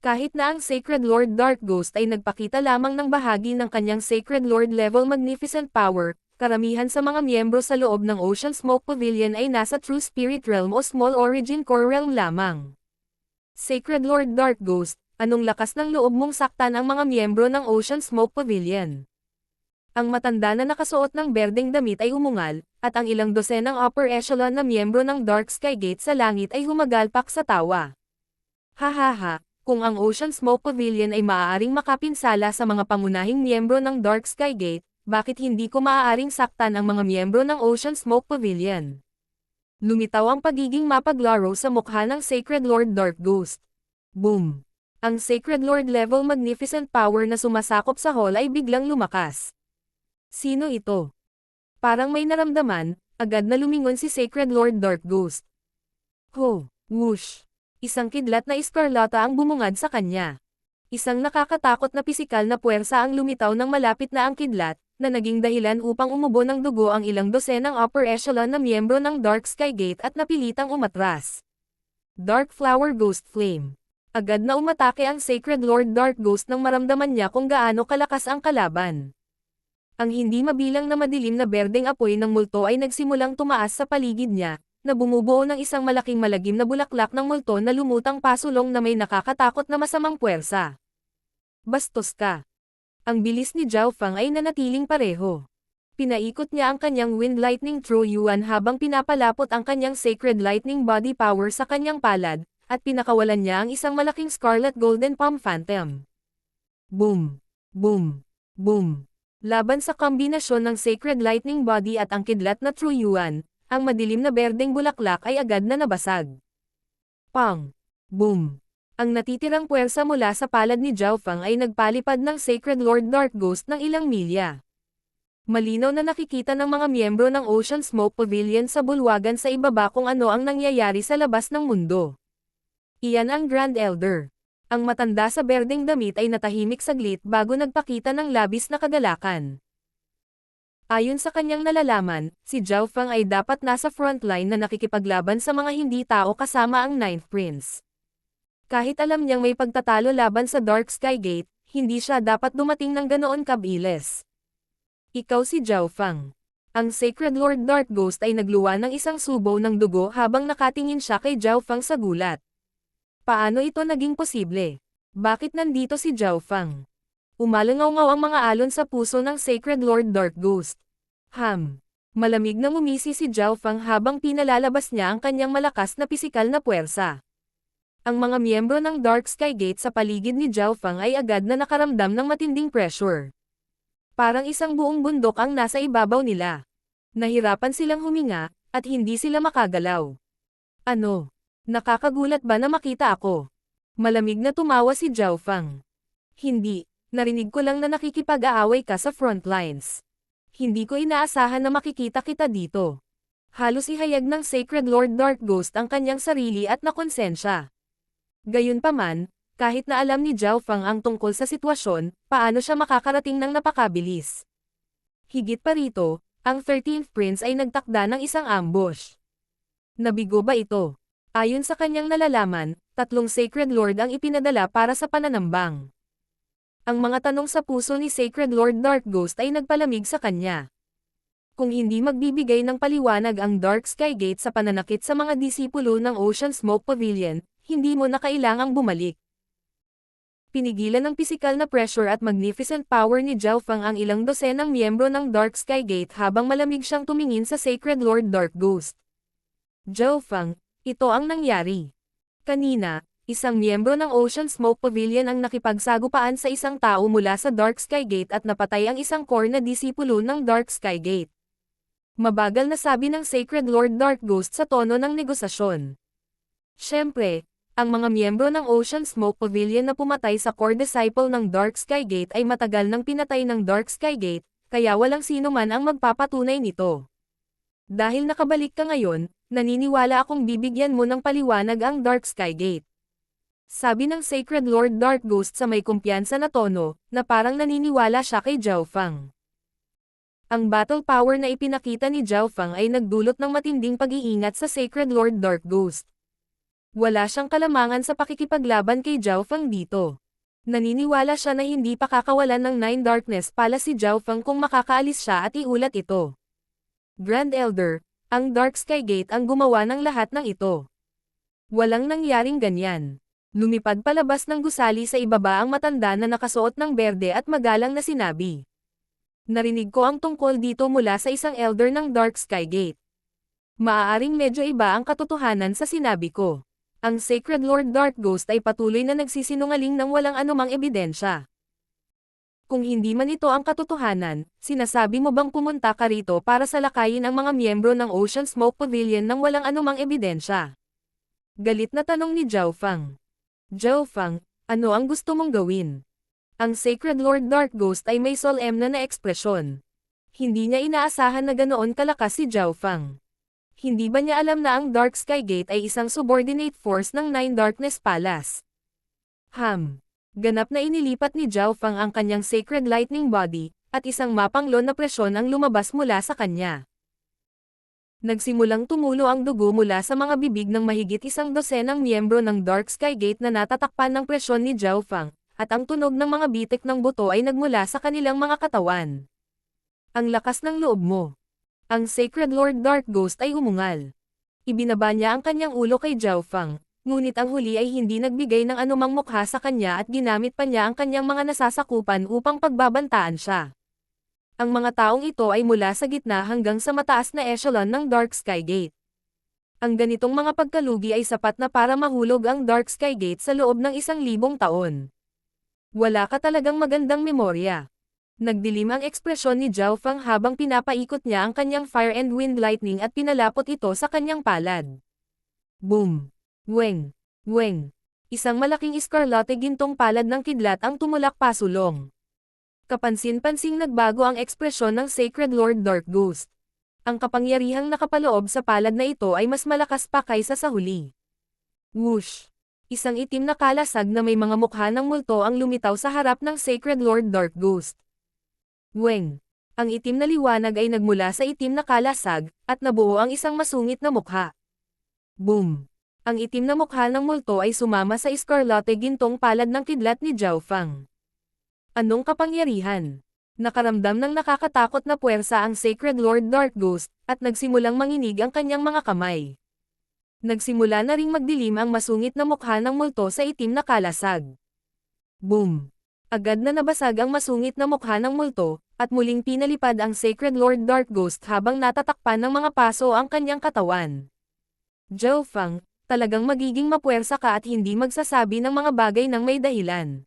Kahit na ang Sacred Lord Dark Ghost ay nagpakita lamang ng bahagi ng kanyang Sacred Lord level Magnificent Power, karamihan sa mga miyembro sa loob ng Ocean Smoke Pavilion ay nasa True Spirit Realm o Small Origin Core Realm lamang. Sacred Lord Dark Ghost, anong lakas ng loob mong saktan ang mga miyembro ng Ocean Smoke Pavilion? Ang matanda na nakasuot ng berdeng damit ay umungal, at ang ilang dosenang upper echelon na miyembro ng Dark Sky Gate sa langit ay humagalpak sa tawa. Hahaha. Kung ang Ocean Smoke Pavilion ay maaaring makapinsala sa mga pangunahing miyembro ng Dark Sky Gate, bakit hindi ko maaaring saktan ang mga miyembro ng Ocean Smoke Pavilion? Lumitaw ang pagiging mapaglaro sa mukha ng Sacred Lord Dark Ghost. Boom! Ang Sacred Lord level Magnificent Power na sumasakop sa hall ay biglang lumakas. Sino ito? Parang may naramdaman, agad na lumingon si Sacred Lord Dark Ghost. Ho! Whoosh! Isang kidlat na eskarlata ang bumungad sa kanya. Isang nakakatakot na pisikal na puwersa ang lumitaw ng malapit na ang kidlat, na naging dahilan upang umubo ng dugo ang ilang dosenang upper echelon na miyembro ng Dark Sky Gate at napilitang umatras. Dark Flower Ghost Flame. Agad na umatake ang Sacred Lord Dark Ghost nang maramdaman niya kung gaano kalakas ang kalaban. Ang hindi mabilang na madilim na berdeng apoy ng multo ay nagsimulang tumaas sa paligid niya, na bumubuo ng isang malaking malagim na bulaklak ng multo na lumutang pasulong na may nakakatakot na masamang puwersa. Bastos ka. Ang bilis ni Zhao Fang ay nanatiling pareho. Pinaikot niya ang kanyang Wind Lightning True Yuan habang pinapalapot ang kanyang Sacred Lightning Body Power sa kanyang palad, at pinakawalan niya ang isang malaking Scarlet Golden Palm Phantom. Boom! Boom! Boom! Laban sa kombinasyon ng Sacred Lightning Body at ang kidlat na True Yuan, ang madilim na berdeng bulaklak ay agad na nabasag. Pang! Boom! Ang natitirang puwersa mula sa palad ni Zhao Fang ay nagpalipad ng Sacred Lord Dark Ghost ng ilang milya. Malinaw na nakikita ng mga miyembro ng Ocean Smoke Pavilion sa bulwagan sa ibaba kung ano ang nangyayari sa labas ng mundo. Iyan ang Grand Elder. Ang matanda sa berdeng damit ay natahimik saglit bago nagpakita ng labis na kagalakan. Ayon sa kanyang nalalaman, si Zhao Fang ay dapat nasa frontline na nakikipaglaban sa mga hindi tao kasama ang Ninth Prince. Kahit alam niyang may pagtatalo laban sa Dark Sky Gate, hindi siya dapat dumating ng ganoon kabilis. Ikaw si Zhao Fang. Ang Sacred Lord Dark Ghost ay nagluwa ng isang subo ng dugo habang nakatingin siya kay Zhao Fang sa gulat. Paano ito naging posible? Bakit nandito si Zhao Fang? Umalangaw-ngaw ang mga alon sa puso ng Sacred Lord Dark Ghost. Malamig na ngumisi si Zhao Fang habang pinalalabas niya ang kanyang malakas na pisikal na puwersa. Ang mga miyembro ng Dark Sky Gate sa paligid ni Zhao Fang ay agad na nakaramdam ng matinding pressure. Parang isang buong bundok ang nasa ibabaw nila. Nahirapan silang huminga, at hindi sila makagalaw. Ano? Nakakagulat ba na makita ako? Malamig na tumawa si Zhao Fang. Hindi, narinig ko lang na nakikipag-aaway ka sa frontlines. Hindi ko inaasahan na makikita kita dito. Halos ihayag ng Sacred Lord Dark Ghost ang kanyang sarili at nakonsensya. Gayunpaman, kahit na alam ni Zhao Fang ang tungkol sa sitwasyon, paano siya makakarating ng napakabilis? Higit pa rito, ang 13th Prince ay nagtakda ng isang ambush. Nabigo ba ito? Ayon sa kanyang nalalaman, 3 Sacred Lord ang ipinadala para sa pananambang. Ang mga tanong sa puso ni Sacred Lord Dark Ghost ay nagpalamig sa kanya. Kung hindi magbibigay ng paliwanag ang Dark Sky Gate sa pananakit sa mga disipulo ng Ocean Smoke Pavilion, hindi mo na kailangang bumalik. Pinigilan ng pisikal na pressure at magnificent power ni Zhao Fang ang ilang dosenang miyembro ng Dark Sky Gate habang malamig siyang tumingin sa Sacred Lord Dark Ghost. Zhao Fang, ito ang nangyari. Kanina, isang miyembro ng Ocean Smoke Pavilion ang nakipagsagupaan sa isang tao mula sa Dark Sky Gate at napatay ang isang core na disipulo ng Dark Sky Gate. Mabagal na sabi ng Sacred Lord Dark Ghost sa tono ng negosasyon. Siyempre, ang mga miyembro ng Ocean Smoke Pavilion na pumatay sa core disciple ng Dark Sky Gate ay matagal nang pinatay ng Dark Sky Gate, kaya walang sino man ang magpapatunay nito. Dahil nakabalik ka ngayon, naniniwala akong bibigyan mo ng paliwanag ang Dark Sky Gate. Sabi ng Sacred Lord Dark Ghost sa may kumpiyansa na tono, na parang naniniwala siya kay Zhao Fang. Ang battle power na ipinakita ni Zhao Fang ay nagdulot ng matinding pag-iingat sa Sacred Lord Dark Ghost. Wala siyang kalamangan sa pakikipaglaban kay Zhao Fang dito. Naniniwala siya na hindi pa kakawalan ng Nine Darkness pala si Zhao Fang kung makakaalis siya at iulat ito. Grand Elder, ang Dark Sky Gate ang gumawa ng lahat ng ito. Walang nangyaring ganyan. Lumipad palabas ng gusali sa ibaba ang matanda na nakasuot ng berde at magalang na sinabi. Narinig ko ang tungkol dito mula sa isang elder ng Dark Sky Gate. Maaaring medyo iba ang katotohanan sa sinabi ko. Ang Sacred Lord Dark Ghost ay patuloy na nagsisinungaling ng walang anumang ebidensya. Kung hindi man ito ang katotohanan, sinasabi mo bang pumunta ka rito para salakayin ang mga miyembro ng Ocean Smoke Pavilion ng walang anumang ebidensya? Galit na tanong ni Zhao Fang. Zhao Fang, ano ang gusto mong gawin? Ang Sacred Lord Dark Ghost ay may solemn na ekspresyon. Hindi niya inaasahan na ganoon kalakas si Zhao Fang. Hindi ba niya alam na ang Dark Sky Gate ay isang subordinate force ng Nine Darkness Palace? Ganap na inilipat ni Zhao Fang ang kanyang Sacred Lightning Body, at isang mapanglon na presyon ang lumabas mula sa kanya. Nagsimulang tumulo ang dugo mula sa mga bibig ng mahigit 100 miyembro ng Dark Sky Gate na natatakpan ng presyon ni Zhao Fang, at ang tunog ng mga bitik ng buto ay nagmula sa kanilang mga katawan. Ang lakas ng loob mo. Ang Sacred Lord Dark Ghost ay umungal. Ibinaba niya ang kanyang ulo kay Zhao Fang, ngunit ang huli ay hindi nagbigay ng anumang mukha sa kanya at ginamit pa niya ang kanyang mga nasasakupan upang pagbabantaan siya. Ang mga taong ito ay mula sa gitna hanggang sa mataas na echelon ng Dark Sky Gate. Ang ganitong mga pagkalugi ay sapat na para mahulog ang Dark Sky Gate sa loob ng 1,000 taon. Wala ka talagang magandang memorya. Nagdilim ang ekspresyon ni Zhao Fang habang pinapaikot niya ang kanyang Fire and Wind Lightning at pinalapot ito sa kanyang palad. Boom! Weng! Weng! Isang malaking iskarlate gintong palad ng kidlat ang tumulak pasulong. Kapansin-pansing nagbago ang ekspresyon ng Sacred Lord Dark Ghost. Ang kapangyarihang nakapaloob sa palad na ito ay mas malakas pa kaysa sa huli. Whoosh! Isang itim na kalasag na may mga mukha ng multo ang lumitaw sa harap ng Sacred Lord Dark Ghost. Weng! Ang itim na liwanag ay nagmula sa itim na kalasag, at nabuo ang isang masungit na mukha. Boom! Ang itim na mukha ng multo ay sumama sa iskarlate gintong palad ng kidlat ni Zhao Fang. Anong kapangyarihan? Nakaramdam ng nakakatakot na puwersa ang Sacred Lord Dark Ghost, at nagsimulang manginig ang kanyang mga kamay. Nagsimula na ring magdilim ang masungit na mukha ng multo sa itim na kalasag. Boom! Agad na nabasag ang masungit na mukha ng multo, at muling pinalipad ang Sacred Lord Dark Ghost habang natatakpan ng mga paso ang kanyang katawan. Zhao Fang, talagang magiging mapuwersa ka at hindi magsasabi ng mga bagay ng may dahilan.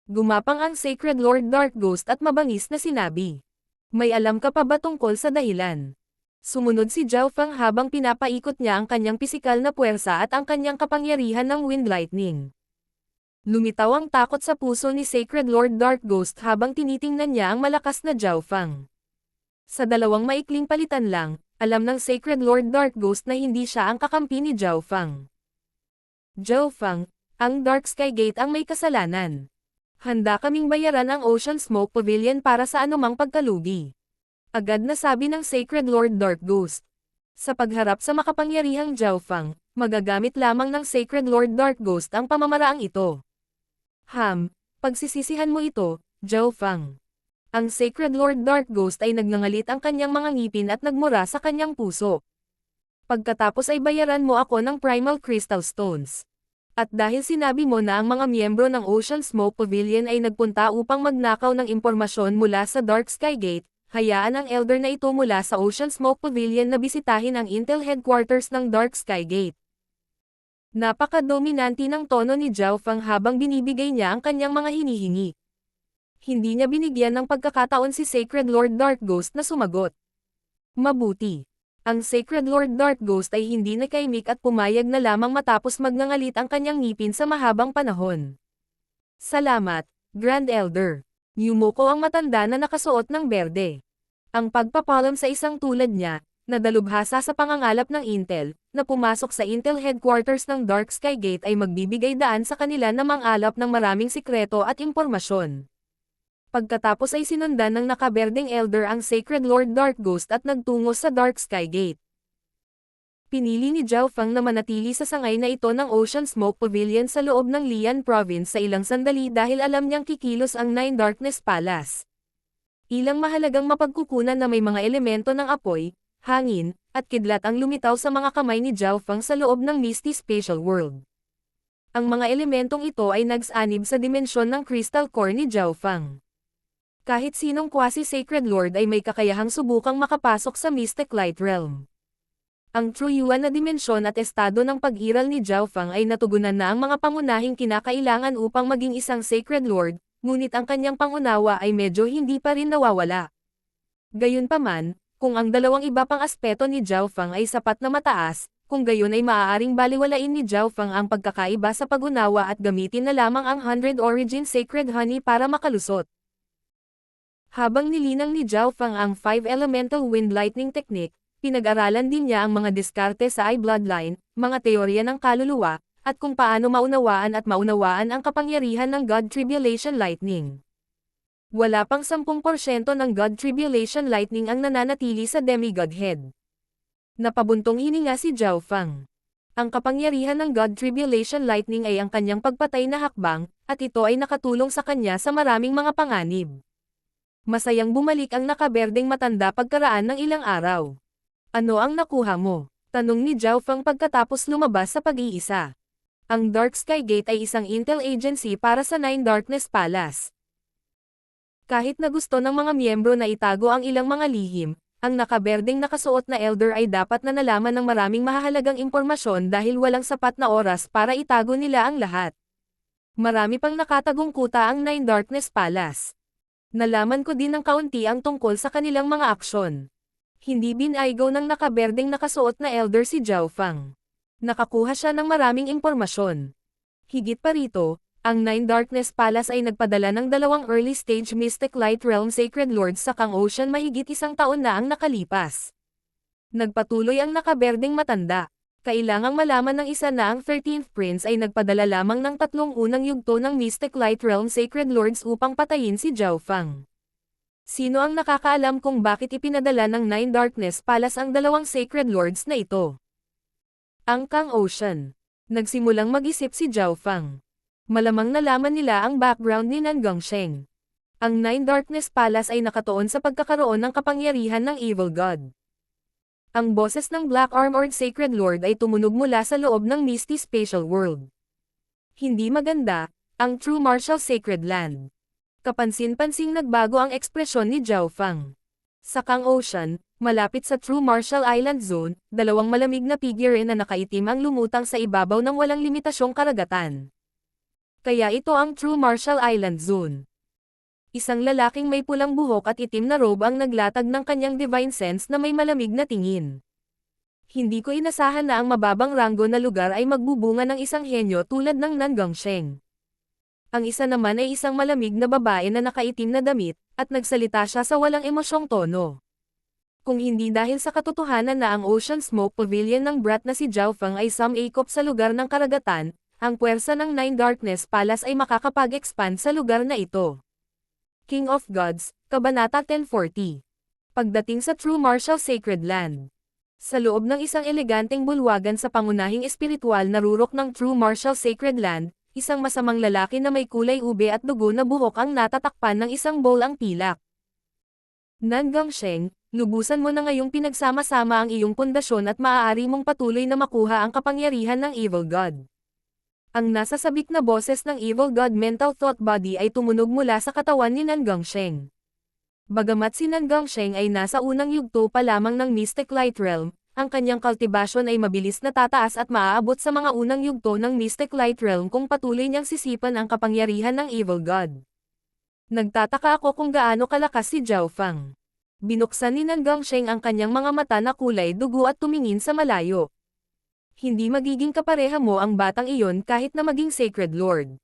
Gumapang ang Sacred Lord Dark Ghost at mabangis na sinabi. May alam ka pa ba tungkol sa dahilan? Sumunod si Zhao Fang habang pinapaikot niya ang kanyang pisikal na puwersa at ang kanyang kapangyarihan ng Wind Lightning. Lumitaw ang takot sa puso ni Sacred Lord Dark Ghost habang tinitingnan niya ang malakas na Zhao Fang. Sa dalawang maikling palitan lang, alam ng Sacred Lord Dark Ghost na hindi siya ang kakampi ni Zhao Fang. Zhao Fang, ang Dark Sky Gate ang may kasalanan. Handa kaming bayaran ang Ocean Smoke Pavilion para sa anumang pagkalugi. Agad na sabi ng Sacred Lord Dark Ghost. Sa pagharap sa makapangyarihang Zhao Fang, magagamit lamang ng Sacred Lord Dark Ghost ang pamamaraang ito. Pagsisisihan mo ito, Zhao Fang. Ang Sacred Lord Dark Ghost ay nagngangalit ang kanyang mga ngipin at nagmura sa kanyang puso. Pagkatapos ay bayaran mo ako ng Primal Crystal Stones. At dahil sinabi mo na ang mga miyembro ng Ocean Smoke Pavilion ay nagpunta upang magnakaw ng impormasyon mula sa Dark Sky Gate, hayaan ang Elder na ito mula sa Ocean Smoke Pavilion na bisitahin ang Intel Headquarters ng Dark Sky Gate. Napaka-dominante ng tono ni Zhao Fang habang binibigay niya ang kanyang mga hinihingi. Hindi niya binigyan ng pagkakataon si Sacred Lord Dark Ghost na sumagot. Mabuti. Ang Sacred Lord Dark Ghost ay hindi nakaimik at pumayag na lamang matapos magngangalit ang kanyang ngipin sa mahabang panahon. Salamat, Grand Elder. Yumuko ang matanda na nakasuot ng berde. Ang pagpapalam sa isang tulad niya, na dalubhasa sa pangangalap ng Intel, na pumasok sa Intel Headquarters ng Dark Sky Gate ay magbibigay daan sa kanila na mangalap ng maraming sikreto at impormasyon. Pagkatapos ay sinundan ng nakaberdeng Elder ang Sacred Lord Dark Ghost at nagtungo sa Dark Sky Gate. Pinili ni Zhao Fang na manatili sa sangay na ito ng Ocean Smoke Pavilion sa loob ng Lian Province sa ilang sandali dahil alam niyang kikilos ang Nine Darkness Palace. Ilang mahalagang mapagkukunan na may mga elemento ng apoy, hangin, at kidlat ang lumitaw sa mga kamay ni Zhao Fang sa loob ng Misty Spatial World. Ang mga elementong ito ay nagsanib sa dimensyon ng Crystal Core ni Zhao Fang. Kahit sinong quasi-sacred lord ay may kakayahang subukang makapasok sa Mystic Light Realm. Ang true yuan na dimensyon at estado ng pag-iral ni Zhao Fang ay natugunan na ang mga pangunahing kinakailangan upang maging isang sacred lord, ngunit ang kanyang pangunawa ay medyo hindi pa rin nawawala. Gayunpaman, kung ang dalawang iba pang aspeto ni Zhao Fang ay sapat na mataas, kung gayon ay maaaring baliwalain ni Zhao Fang ang pagkakaiba sa pag-unawa at gamitin na lamang ang 100 Origin Sacred Honey para makalusot. Habang nilinang ni Zhao Fang ang 5 Elemental Wind Lightning Technique, pinag-aralan din niya ang mga diskarte sa eye bloodline, mga teorya ng kaluluwa, at kung paano maunawaan ang kapangyarihan ng God Tribulation Lightning. Wala pang 10% ng God Tribulation Lightning ang nananatili sa Demigod Head. Napabuntong hininga si Zhao Feng. Ang kapangyarihan ng God Tribulation Lightning ay ang kanyang pagpatay na hakbang, at ito ay nakatulong sa kanya sa maraming mga panganib. Masayang bumalik ang nakaberdeng matanda pagkaraan ng ilang araw. Ano ang nakuha mo? Tanong ni Zhao Feng pagkatapos lumabas sa pag-iisa. Ang Dark Sky Gate ay isang intel agency para sa Nine Darkness Palace. Kahit na gusto ng mga miyembro na itago ang ilang mga lihim, ang nakaberdeng nakasuot na elder ay dapat na nalaman ng maraming mahahalagang impormasyon dahil walang sapat na oras para itago nila ang lahat. Marami pang nakatagong kuta ang Nine Darkness Palace. Nalaman ko din ng kaunti ang tungkol sa kanilang mga aksyon. Hindi binaygo ng nakaberdeng nakasuot na elder si Zhao Feng. Nakakuha siya ng maraming impormasyon. Higit pa rito, ang Nine Darkness Palace ay nagpadala ng 2 early-stage Mystic Light Realm Sacred Lords sa Kang Ocean mahigit 1 taon na ang nakalipas. Nagpatuloy ang nakaberdeng matanda. Kailangang malaman ng isa na ang 13th Prince ay nagpadala lamang ng 3 unang yugto ng Mystic Light Realm Sacred Lords upang patayin si Zhao Feng. Sino ang nakakaalam kung bakit ipinadala ng Nine Darkness Palace ang 2 Sacred Lords na ito? Ang Kang Ocean. Nagsimulang mag-isip si Zhao Feng. Malamang nalaman nila ang background ni Nan Gongsheng. Ang Nine Darkness Palace ay nakatuon sa pagkakaroon ng kapangyarihan ng Evil God. Ang boses ng Black Armored Sacred Lord ay tumunog mula sa loob ng Misty Spatial World. Hindi maganda, ang True Martial Sacred Land. Kapansin-pansing nagbago ang ekspresyon ni Zhao Feng. Sa Kang Ocean, malapit sa True Martial Island Zone, 2 malamig na figure na nakaitim ang lumutang sa ibabaw ng walang limitasyong karagatan. Kaya ito ang True Martial Island Zone. Isang lalaking may pulang buhok at itim na robe ang naglatag ng kanyang divine sense na may malamig na tingin. Hindi ko inasahan na ang mababang ranggo na lugar ay magbubunga ng isang henyo tulad ng Nan Gongsheng. Ang isa naman ay isang malamig na babae na nakaitim na damit, at nagsalita siya sa walang emosyong tono. Kung hindi dahil sa katotohanan na ang Ocean Smoke Pavilion ng brat na si Zhao Feng ay sumikop sa lugar ng karagatan, ang puwersa ng Nine Darkness Palace ay makakapag-expand sa lugar na ito. King of Gods, Kabanata 1040. Pagdating sa True Martial Sacred Land. Sa loob ng isang eleganteng bulwagan sa pangunahing espiritual na rurok ng True Martial Sacred Land, isang masamang lalaki na may kulay ube at dugo na buhok ang natatakpan ng isang bowl ang pilak. Nan Gongsheng, lubusan mo na ngayong pinagsama-sama ang iyong pundasyon at maaari mong patuloy na makuha ang kapangyarihan ng Evil God. Ang nasa sabik na boses ng Evil God Mental Thought Body ay tumunog mula sa katawan ni Nan Gongsheng. Bagamat si Nan Gongsheng ay nasa unang yugto pa lamang ng Mystic Light Realm, ang kanyang kultibasyon ay mabilis na tataas at maaabot sa mga unang yugto ng Mystic Light Realm kung patuloy niyang sisipan ang kapangyarihan ng Evil God. Nagtataka ako kung gaano kalakas si Zhao Feng. Binuksan ni Nan Gongsheng ang kanyang mga mata na kulay dugo at tumingin sa malayo. Hindi magiging kapareha mo ang batang iyon kahit na maging Sacred Lord.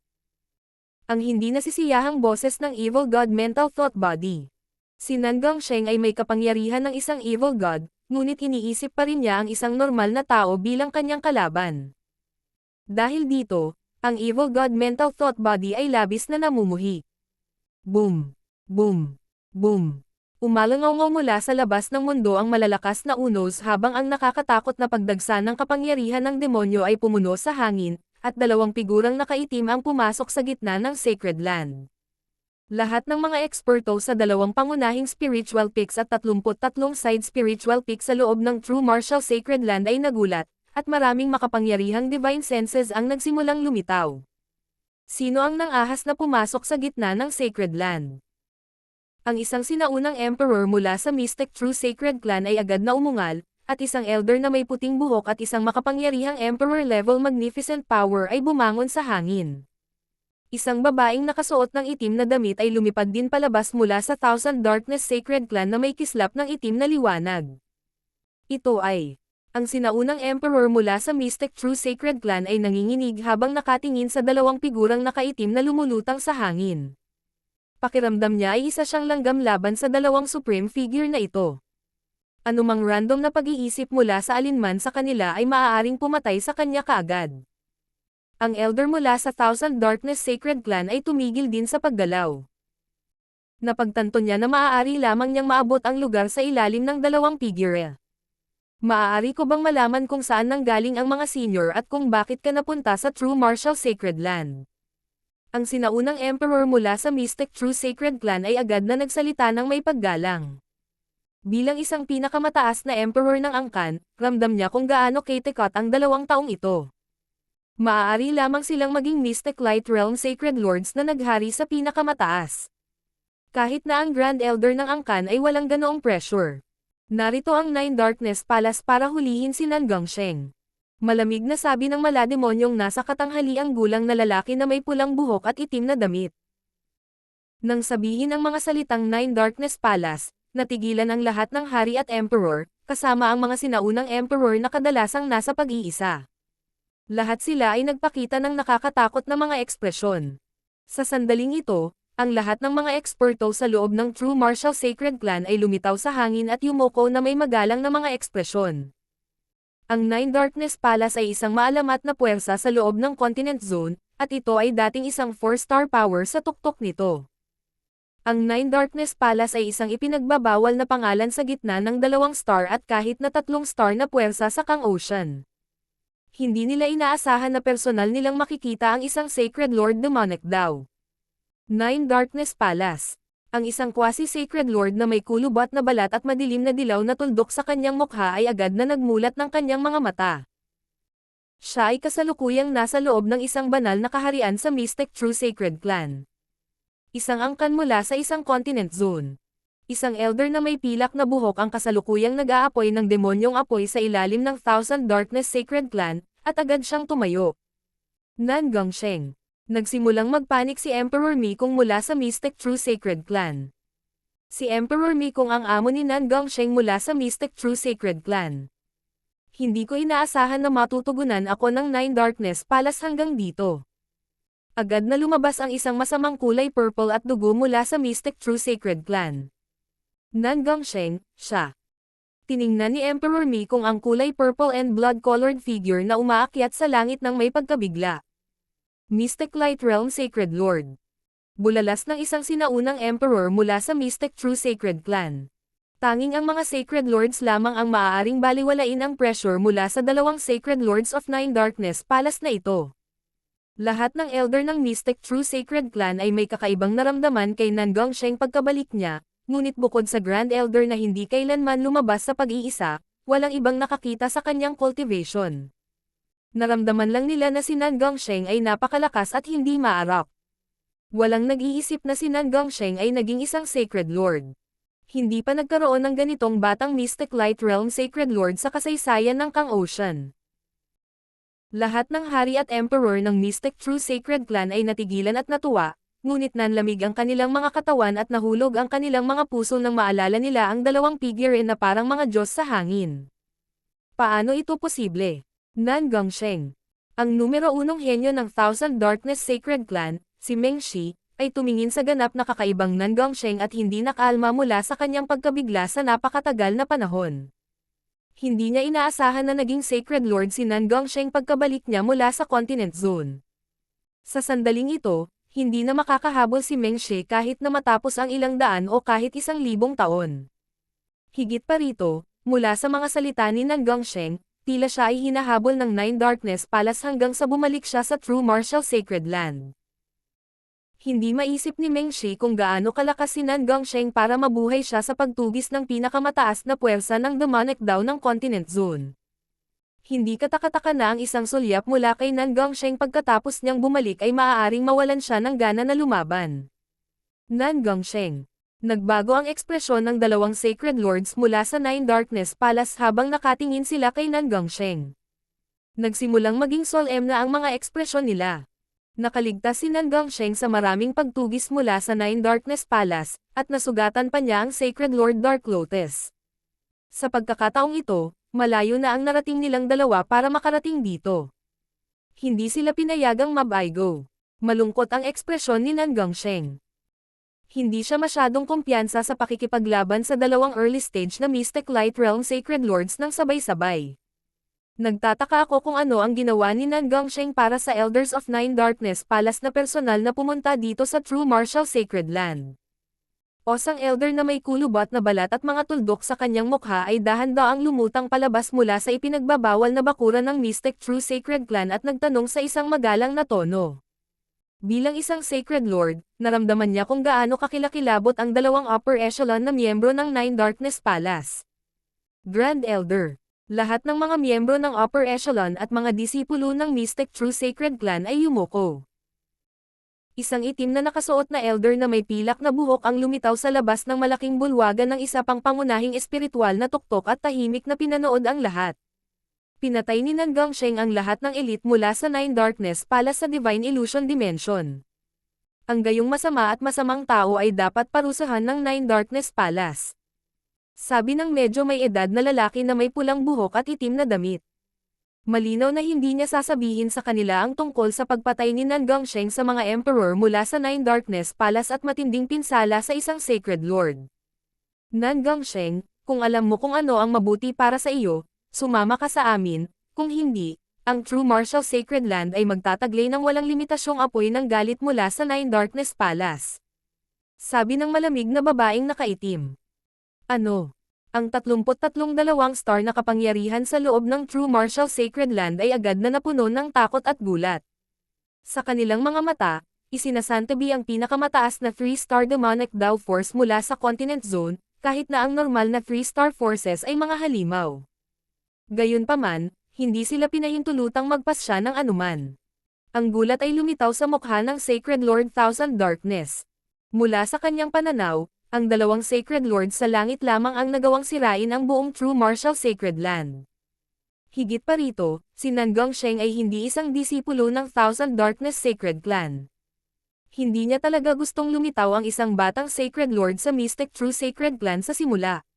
Ang hindi nasisiyahang boses ng Evil God Mental Thought Body. Si Nan Gongsheng ay may kapangyarihan ng isang Evil God, ngunit iniisip pa rin niya ang isang normal na tao bilang kanyang kalaban. Dahil dito, ang Evil God Mental Thought Body ay labis na namumuhi. Boom! Boom! Boom! Umalangaw mula sa labas ng mundo ang malalakas na unos habang ang nakakatakot na pagdagsa ng kapangyarihan ng demonyo ay pumuno sa hangin, at 2 figurang nakaitim ang pumasok sa gitna ng Sacred Land. Lahat ng mga eksperto sa 2 pangunahing spiritual peaks at 33 side spiritual peaks sa loob ng True Martial Sacred Land ay nagulat, at maraming makapangyarihang divine senses ang nagsimulang lumitaw. Sino ang nang-ahas na pumasok sa gitna ng Sacred Land? Ang isang sinaunang emperor mula sa Mystic True Sacred Clan ay agad na umungal, at isang elder na may puting buhok at isang makapangyarihang emperor-level magnificent power ay bumangon sa hangin. Isang babaeng nakasuot ng itim na damit ay lumipad din palabas mula sa Thousand Darkness Sacred Clan na may kislap ng itim na liwanag. Ito ay, ang sinaunang emperor mula sa Mystic True Sacred Clan ay nanginginig habang nakatingin sa 2 figurang nakaitim na lumulutang sa hangin. Pakiramdam niya ay isa siyang langgam laban sa 2 supreme figure na ito. Anumang random na pag-iisip mula sa alinman sa kanila ay maaaring pumatay sa kanya kaagad. Ang elder mula sa Thousand Darkness Sacred Clan ay tumigil din sa paggalaw. Napagtanto niya na maaari lamang niyang maabot ang lugar sa ilalim ng 2 figure. Maaari ko bang malaman kung saan nanggaling ang mga senior at kung bakit ka napunta sa True Martial Sacred Land? Ang sinaunang emperor mula sa Mystic True Sacred Clan ay agad na nagsalita ng may paggalang. Bilang isang pinakamataas na emperor ng angkan, ramdam niya kung gaano katikot ang 2 taong ito. Maaari lamang silang maging Mystic Light Realm Sacred Lords na naghari sa pinakamataas. Kahit na ang Grand Elder ng angkan ay walang ganoong pressure. Narito ang Nine Darkness Palace para hulihin si Nan Gongsheng. Malamig na sabi ng malademonyong nasa katanghaliang gulang na lalaki na may pulang buhok at itim na damit. Nang sabihin ang mga salitang Nine Darkness Palace, natigilan ang lahat ng hari at emperor, kasama ang mga sinaunang emperor na kadalasang nasa pag-iisa. Lahat sila ay nagpakita ng nakakatakot na mga ekspresyon. Sa sandaling ito, ang lahat ng mga eksperto sa loob ng True Martial Sacred Clan ay lumitaw sa hangin at yumoko na may magalang na mga ekspresyon. Ang Nine Darkness Palace ay isang maalamat na puwersa sa loob ng Continent Zone, at ito ay dating isang 4-star power sa tuktok nito. Ang Nine Darkness Palace ay isang ipinagbabawal na pangalan sa gitna ng 2-star at kahit na 3-star na puwersa sa Kang Ocean. Hindi nila inaasahan na personal nilang makikita ang isang Sacred Lord Demonic daw. Nine Darkness Palace. Ang isang quasi-sacred lord na may kulubot na balat at madilim na dilaw na tuldok sa kanyang mukha ay agad na nagmulat ng kanyang mga mata. Siya ay kasalukuyang nasa loob ng isang banal na kaharian sa Mystic True Sacred Clan. Isang angkan mula sa isang continent zone. Isang elder na may pilak na buhok ang kasalukuyang nag-aapoy ng demonyong apoy sa ilalim ng Thousand Darkness Sacred Clan, at agad siyang tumayo. Nan Gongsheng. Nagsimulang magpanik si Emperor Mikong mula sa Mystic True Sacred Clan. Si Emperor Mikong ang amo ni Nan Gongsheng mula sa Mystic True Sacred Clan. Hindi ko inaasahan na matutugunan ako ng Nine Darkness Palace hanggang dito. Agad na lumabas ang isang masamang kulay purple at dugo mula sa Mystic True Sacred Clan. Nan Gongsheng, siya. Tiningnan ni Emperor Mikong ang kulay purple and blood-colored figure na umaakyat sa langit ng may pagkabigla. Mystic Light Realm Sacred Lord. Bulalas ng isang sinaunang emperor mula sa Mystic True Sacred Clan. Tanging ang mga Sacred Lords lamang ang maaaring baliwalain ang pressure mula sa 2 Sacred Lords of Nine Darkness Palace na ito. Lahat ng elder ng Mystic True Sacred Clan ay may kakaibang naramdaman kay Nan Gongsheng pagkabalik niya, ngunit bukod sa Grand Elder na hindi kailanman lumabas sa pag-iisa, walang ibang nakakita sa kanyang cultivation. Naramdaman lang nila na si Nan Gongsheng ay napakalakas at hindi maarap. Walang nag-iisip na si Nan Gongsheng ay naging isang Sacred Lord. Hindi pa nagkaroon ng ganitong batang Mystic Light Realm Sacred Lord sa kasaysayan ng Kang Ocean. Lahat ng hari at emperor ng Mystic True Sacred Clan ay natigilan at natuwa, ngunit nanlamig ang kanilang mga katawan at nahulog ang kanilang mga puso nang maalala nila ang 2 figure na parang mga Diyos sa hangin. Paano ito posible? Nan Gongsheng. Ang numero 1 henyo ng Thousand Darkness Sacred Clan, si Meng Shi, ay tumingin sa ganap na kakaibang Nan Gongsheng at hindi nakalma mula sa kanyang pagkabigla sa napakatagal na panahon. Hindi niya inaasahan na naging Sacred Lord si Nan Gongsheng pagkabalik niya mula sa Continent Zone. Sa sandaling ito, hindi na makakahabol si Meng Shi kahit na matapos ang 100 o kahit 1,000 taon. Higit pa rito, mula sa mga salita ni Nan Gongsheng, tila siya ay hinahabol ng Nine Darkness Palace hanggang sa bumalik siya sa True Martial Sacred Land. Hindi maisip ni Meng Shi kung gaano kalakas si Nan Gongsheng para mabuhay siya sa pagtugis ng pinakamataas na puwersa ng demonic daw ng Continent Zone. Hindi katakataka na ang isang sulyap mula kay Nan Gongsheng pagkatapos niyang bumalik ay maaaring mawalan siya ng gana na lumaban. Nan Gongsheng. Nagbago ang ekspresyon ng 2 Sacred Lords mula sa Nine Darkness Palace habang nakatingin sila kay Nan Gongsheng. Nagsimulang maging solemn na ang mga ekspresyon nila. Nakaligtas si Nan Gongsheng sa maraming pagtugis mula sa Nine Darkness Palace, at nasugatan pa niya ang Sacred Lord Dark Lotus. Sa pagkakataong ito, malayo na ang narating nilang 2 para makarating dito. Hindi sila pinayagang mabaigo. Malungkot ang ekspresyon ni Nan Gongsheng. Hindi siya masyadong kumpiyansa sa pakikipaglaban sa 2 early stage na Mystic Light Realm Sacred Lords ng sabay-sabay. Nagtataka ako kung ano ang ginawa ni Nan Gongsheng para sa Elders of Nine Darkness Palace na personal na pumunta dito sa True Martial Sacred Land. Osang elder na may kulubot na balat at mga tuldok sa kanyang mukha ay dahan-daang lumutang palabas mula sa ipinagbabawal na bakuran ng Mystic True Sacred Clan at nagtanong sa isang magalang na tono. Bilang isang Sacred Lord, naramdaman niya kung gaano kakilakilabot ang dalawang upper echelon na miyembro ng Nine Darkness Palace. Grand Elder. Lahat ng mga miyembro ng upper echelon at mga disipulo ng Mystic True Sacred Clan ay yumuko. Isang itim na nakasuot na elder na may pilak na buhok ang lumitaw sa labas ng malaking bulwagan ng isa pang pangunahing espiritual na tuktok at tahimik na pinanood ang lahat. Pinatay ni Nan Gongsheng ang lahat ng elite mula sa Nine Darkness Palace sa Divine Illusion Dimension. Ang gayong masama at masamang tao ay dapat parusahan ng Nine Darkness Palace. Sabi ng medyo may edad na lalaki na may pulang buhok at itim na damit. Malinaw na hindi niya sasabihin sa kanila ang tungkol sa pagpatay ni Nan Gongsheng sa mga emperor mula sa Nine Darkness Palace at matinding pinsala sa isang Sacred Lord. Nan Gongsheng, kung alam mo kung ano ang mabuti para sa iyo, sumama ka sa amin, kung hindi, ang True Martial Sacred Land ay magtataglay ng walang limitasyong apoy ng galit mula sa Nine Darkness Palace. Sabi ng malamig na babaeng nakaitim. Ano? Ang 33 star na kapangyarihan sa loob ng True Martial Sacred Land ay agad na napuno ng takot at gulat. Sa kanilang mga mata, isinasantabi ang pinakamataas na 3-star demonic Dao Force mula sa Continent Zone, kahit na ang normal na 3-star forces ay mga halimaw. Gayunpaman, hindi sila pinahintulutang magpasya ng anuman. Ang gulat ay lumitaw sa mukha ng Sacred Lord Thousand Darkness. Mula sa kanyang pananaw, ang dalawang Sacred Lords sa langit lamang ang nagawang sirain ang buong True Martial Sacred Land. Higit pa rito, si Nan Gongsheng ay hindi isang disipulo ng Thousand Darkness Sacred Clan. Hindi niya talaga gustong lumitaw ang isang batang Sacred Lord sa Mystic True Sacred Clan sa simula.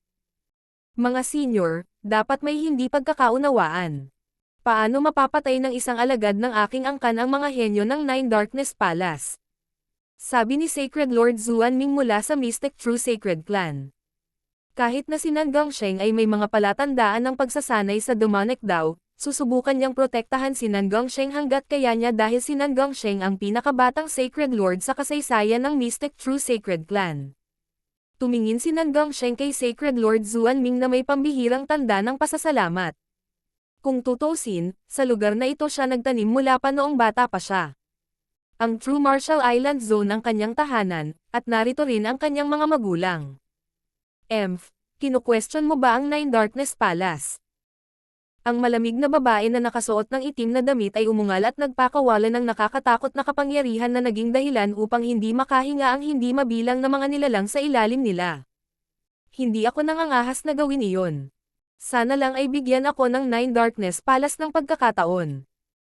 Mga senior, dapat may hindi pagkakaunawaan. Paano mapapatay ng isang alagad ng aking angkan ang mga henyo ng Nine Darkness Palace? Sabi ni Sacred Lord Zuan Ming mula sa Mystic True Sacred Clan. Kahit na si Nan Gongsheng ay may mga palatandaan ng pagsasanay sa demonic Dao, susubukan niyang protektahan si Nan Gongsheng hanggat kaya niya dahil si Nan Gongsheng ang pinakabatang Sacred Lord sa kasaysayan ng Mystic True Sacred Clan. Tumingin si Nan Gongsheng kay Sacred Lord Zuan Ming na may pambihirang tanda ng pasasalamat. Kung tutusin, sa lugar na ito siya nagtanim mula pa noong bata pa siya. Ang True Martial Island Zone ang kanyang tahanan, at narito rin ang kanyang mga magulang. Kinu-question mo ba ang Nine Darkness Palace? Ang malamig na babae na nakasuot ng itim na damit ay umungal at nagpakawala ng nakakatakot na kapangyarihan na naging dahilan upang hindi makahinga ang hindi mabilang na mga nilalang sa ilalim nila. Hindi ako nangangahas na gawin iyon. Sana lang ay bigyan ako ng Nine Darkness Palace ng pagkakataon.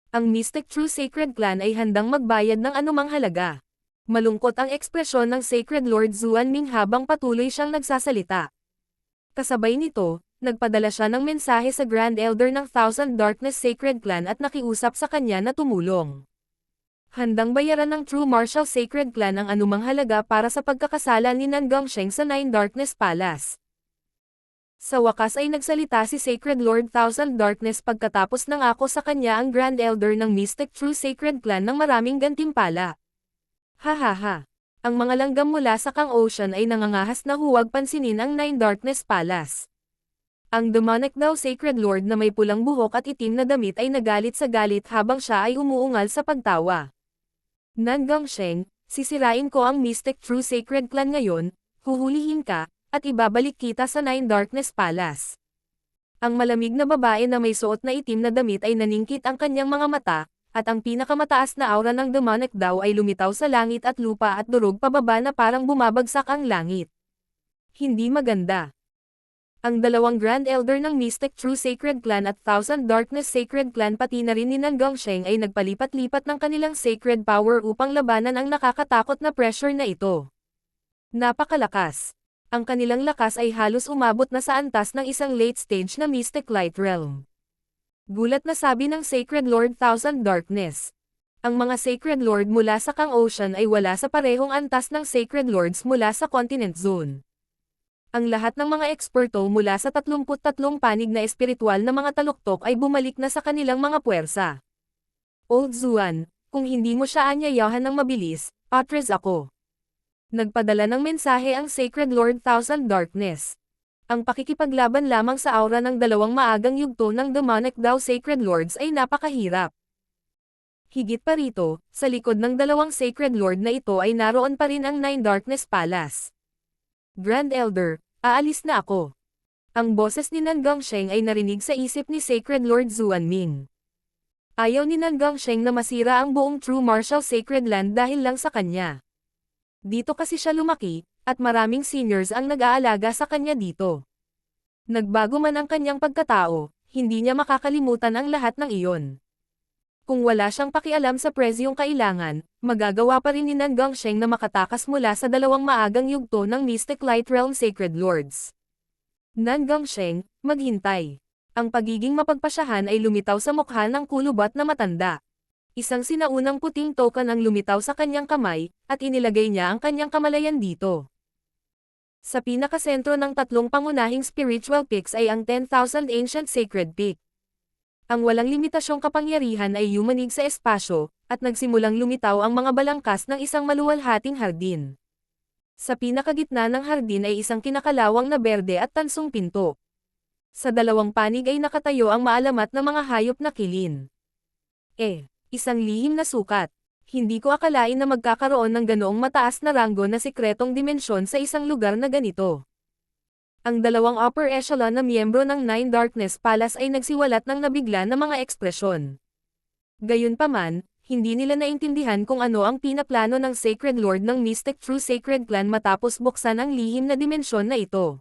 Ang Mystic True Sacred Clan ay handang magbayad ng anumang halaga. Malungkot ang ekspresyon ng Sacred Lord Zuan Ming habang patuloy siyang nagsasalita. Kasabay nito, nagpadala siya ng mensahe sa Grand Elder ng Thousand Darkness Sacred Clan at nakiusap sa kanya na tumulong. Handang bayaran ng True Martial Sacred Clan ang anumang halaga para sa pagkakasala ni Nan Gongsheng sa Nine Darkness Palace. Sa wakas ay nagsalita si Sacred Lord Thousand Darkness pagkatapos nangako sa kanya ang Grand Elder ng Mystic True Sacred Clan ng maraming gantimpala. Hahaha. Ang mga langgam mula sa Kang Ocean ay nangangahas na huwag pansinin ang Nine Darkness Palace. Ang demonic Dao Sacred Lord na may pulang buhok at itim na damit ay nagalit sa galit habang siya ay umuungal sa pagtawa. Nan Gongsheng, sisirain ko ang Mystic True Sacred Clan ngayon, huhulihin ka, at ibabalik kita sa Nine Darkness Palace. Ang malamig na babae na may suot na itim na damit ay naningkit ang kanyang mga mata, at ang pinakamataas na aura ng demonic Dao ay lumitaw sa langit at lupa at durog pababa na parang bumabagsak ang langit. Hindi maganda. Ang dalawang Grand Elder ng Mystic True Sacred Clan at Thousand Darkness Sacred Clan pati na rin ni Nan Gongsheng ay nagpalipat-lipat ng kanilang sacred power upang labanan ang nakakatakot na pressure na ito. Napakalakas. Ang kanilang lakas ay halos umabot na sa antas ng isang late stage na Mystic Light Realm. Gulat na sabi ng Sacred Lord Thousand Darkness. Ang mga Sacred Lord mula sa Kang Ocean ay wala sa parehong antas ng Sacred Lords mula sa Continent Zone. Ang lahat ng mga eksperto mula sa 33 panig na espiritual na mga taluktok ay bumalik na sa kanilang mga puwersa. Old Zuan, kung hindi mo siya anyayahan ng mabilis, patres ako. Nagpadala ng mensahe ang Sacred Lord Thousand Darkness. Ang pakikipaglaban lamang sa aura ng dalawang maagang yugto ng demonic Dao Sacred Lords ay napakahirap. Higit pa rito, sa likod ng dalawang Sacred Lord na ito ay naroon pa rin ang Nine Darkness Palace. Grand Elder, aalis na ako. Ang boses ni Nangang Sheng ay narinig sa isip ni Sacred Lord Zuanming. Ayaw ni Nangang Sheng na masira ang buong True Martial Sacred Land dahil lang sa kanya. Dito kasi siya lumaki, at maraming seniors ang nag-aalaga sa kanya dito. Nagbago man ang kanyang pagkatao, hindi niya makakalimutan ang lahat ng iyon. Kung wala siyang pakialam sa presyong kailangan, magagawa pa rin ni Nangang Sheng na makatakas mula sa dalawang maagang yugto ng Mystic Light Realm Sacred Lords. Nangang Sheng, maghintay. Ang pagiging mapagpasyahan ay lumitaw sa mukha ng kulubat na matanda. Isang sinaunang puting token ang lumitaw sa kanyang kamay, at inilagay niya ang kanyang kamalayan dito. Sa pinakasentro ng tatlong pangunahing spiritual peaks ay ang 10,000 Ancient Sacred Peak. Ang walang limitasyong kapangyarihan ay yumanig sa espasyo, at nagsimulang lumitaw ang mga balangkas ng isang maluwalhating hardin. Sa pinakagitna ng hardin ay isang kinakalawang na berde at tansong pinto. Sa dalawang panig ay nakatayo ang maalamat na mga hayop na kilin. Isang lihim na sukat. Hindi ko akalain na magkakaroon ng ganoong mataas na ranggo na sikretong dimensyon sa isang lugar na ganito. Ang dalawang upper echelon na miyembro ng Nine Darkness Palace ay nagsiwalat ng nabigla na mga ekspresyon. Gayunpaman, hindi nila naintindihan kung ano ang pinaplano ng Sacred Lord ng Mystic True Sacred Clan matapos buksan ang lihim na dimensyon na ito.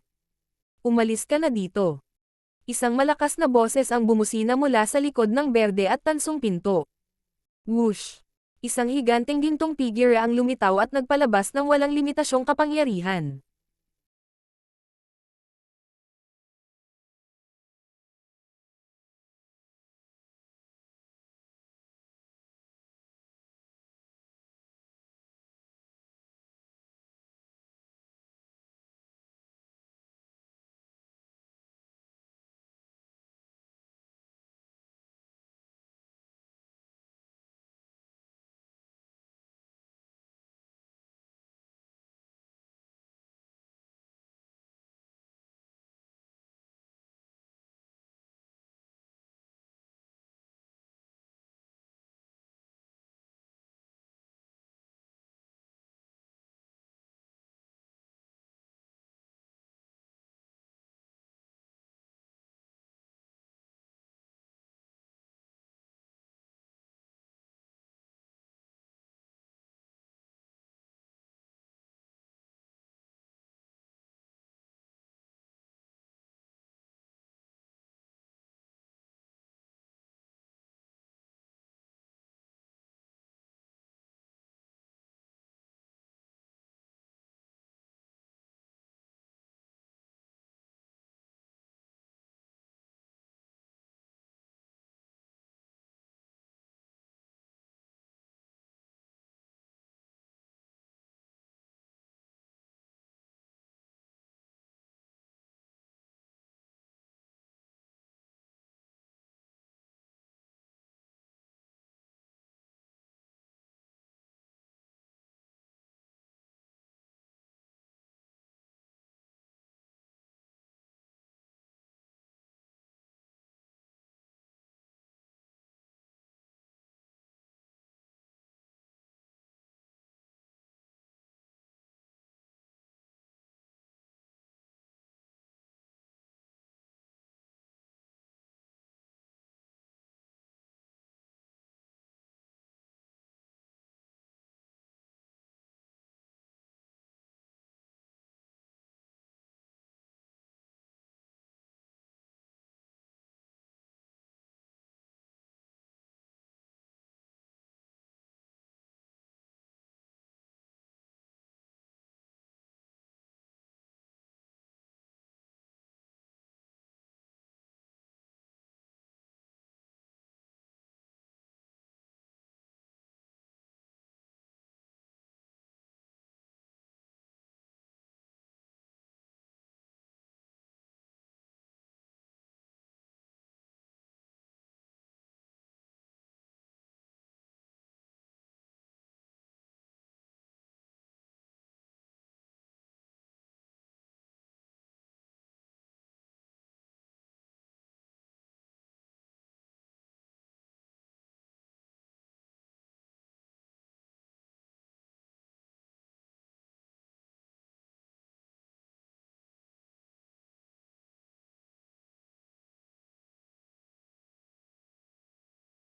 Umalis ka na dito. Isang malakas na boses ang bumusina mula sa likod ng berde at tansong pinto. Whoosh! Isang higanteng gintong figure ang lumitaw at nagpalabas ng walang limitasyong kapangyarihan.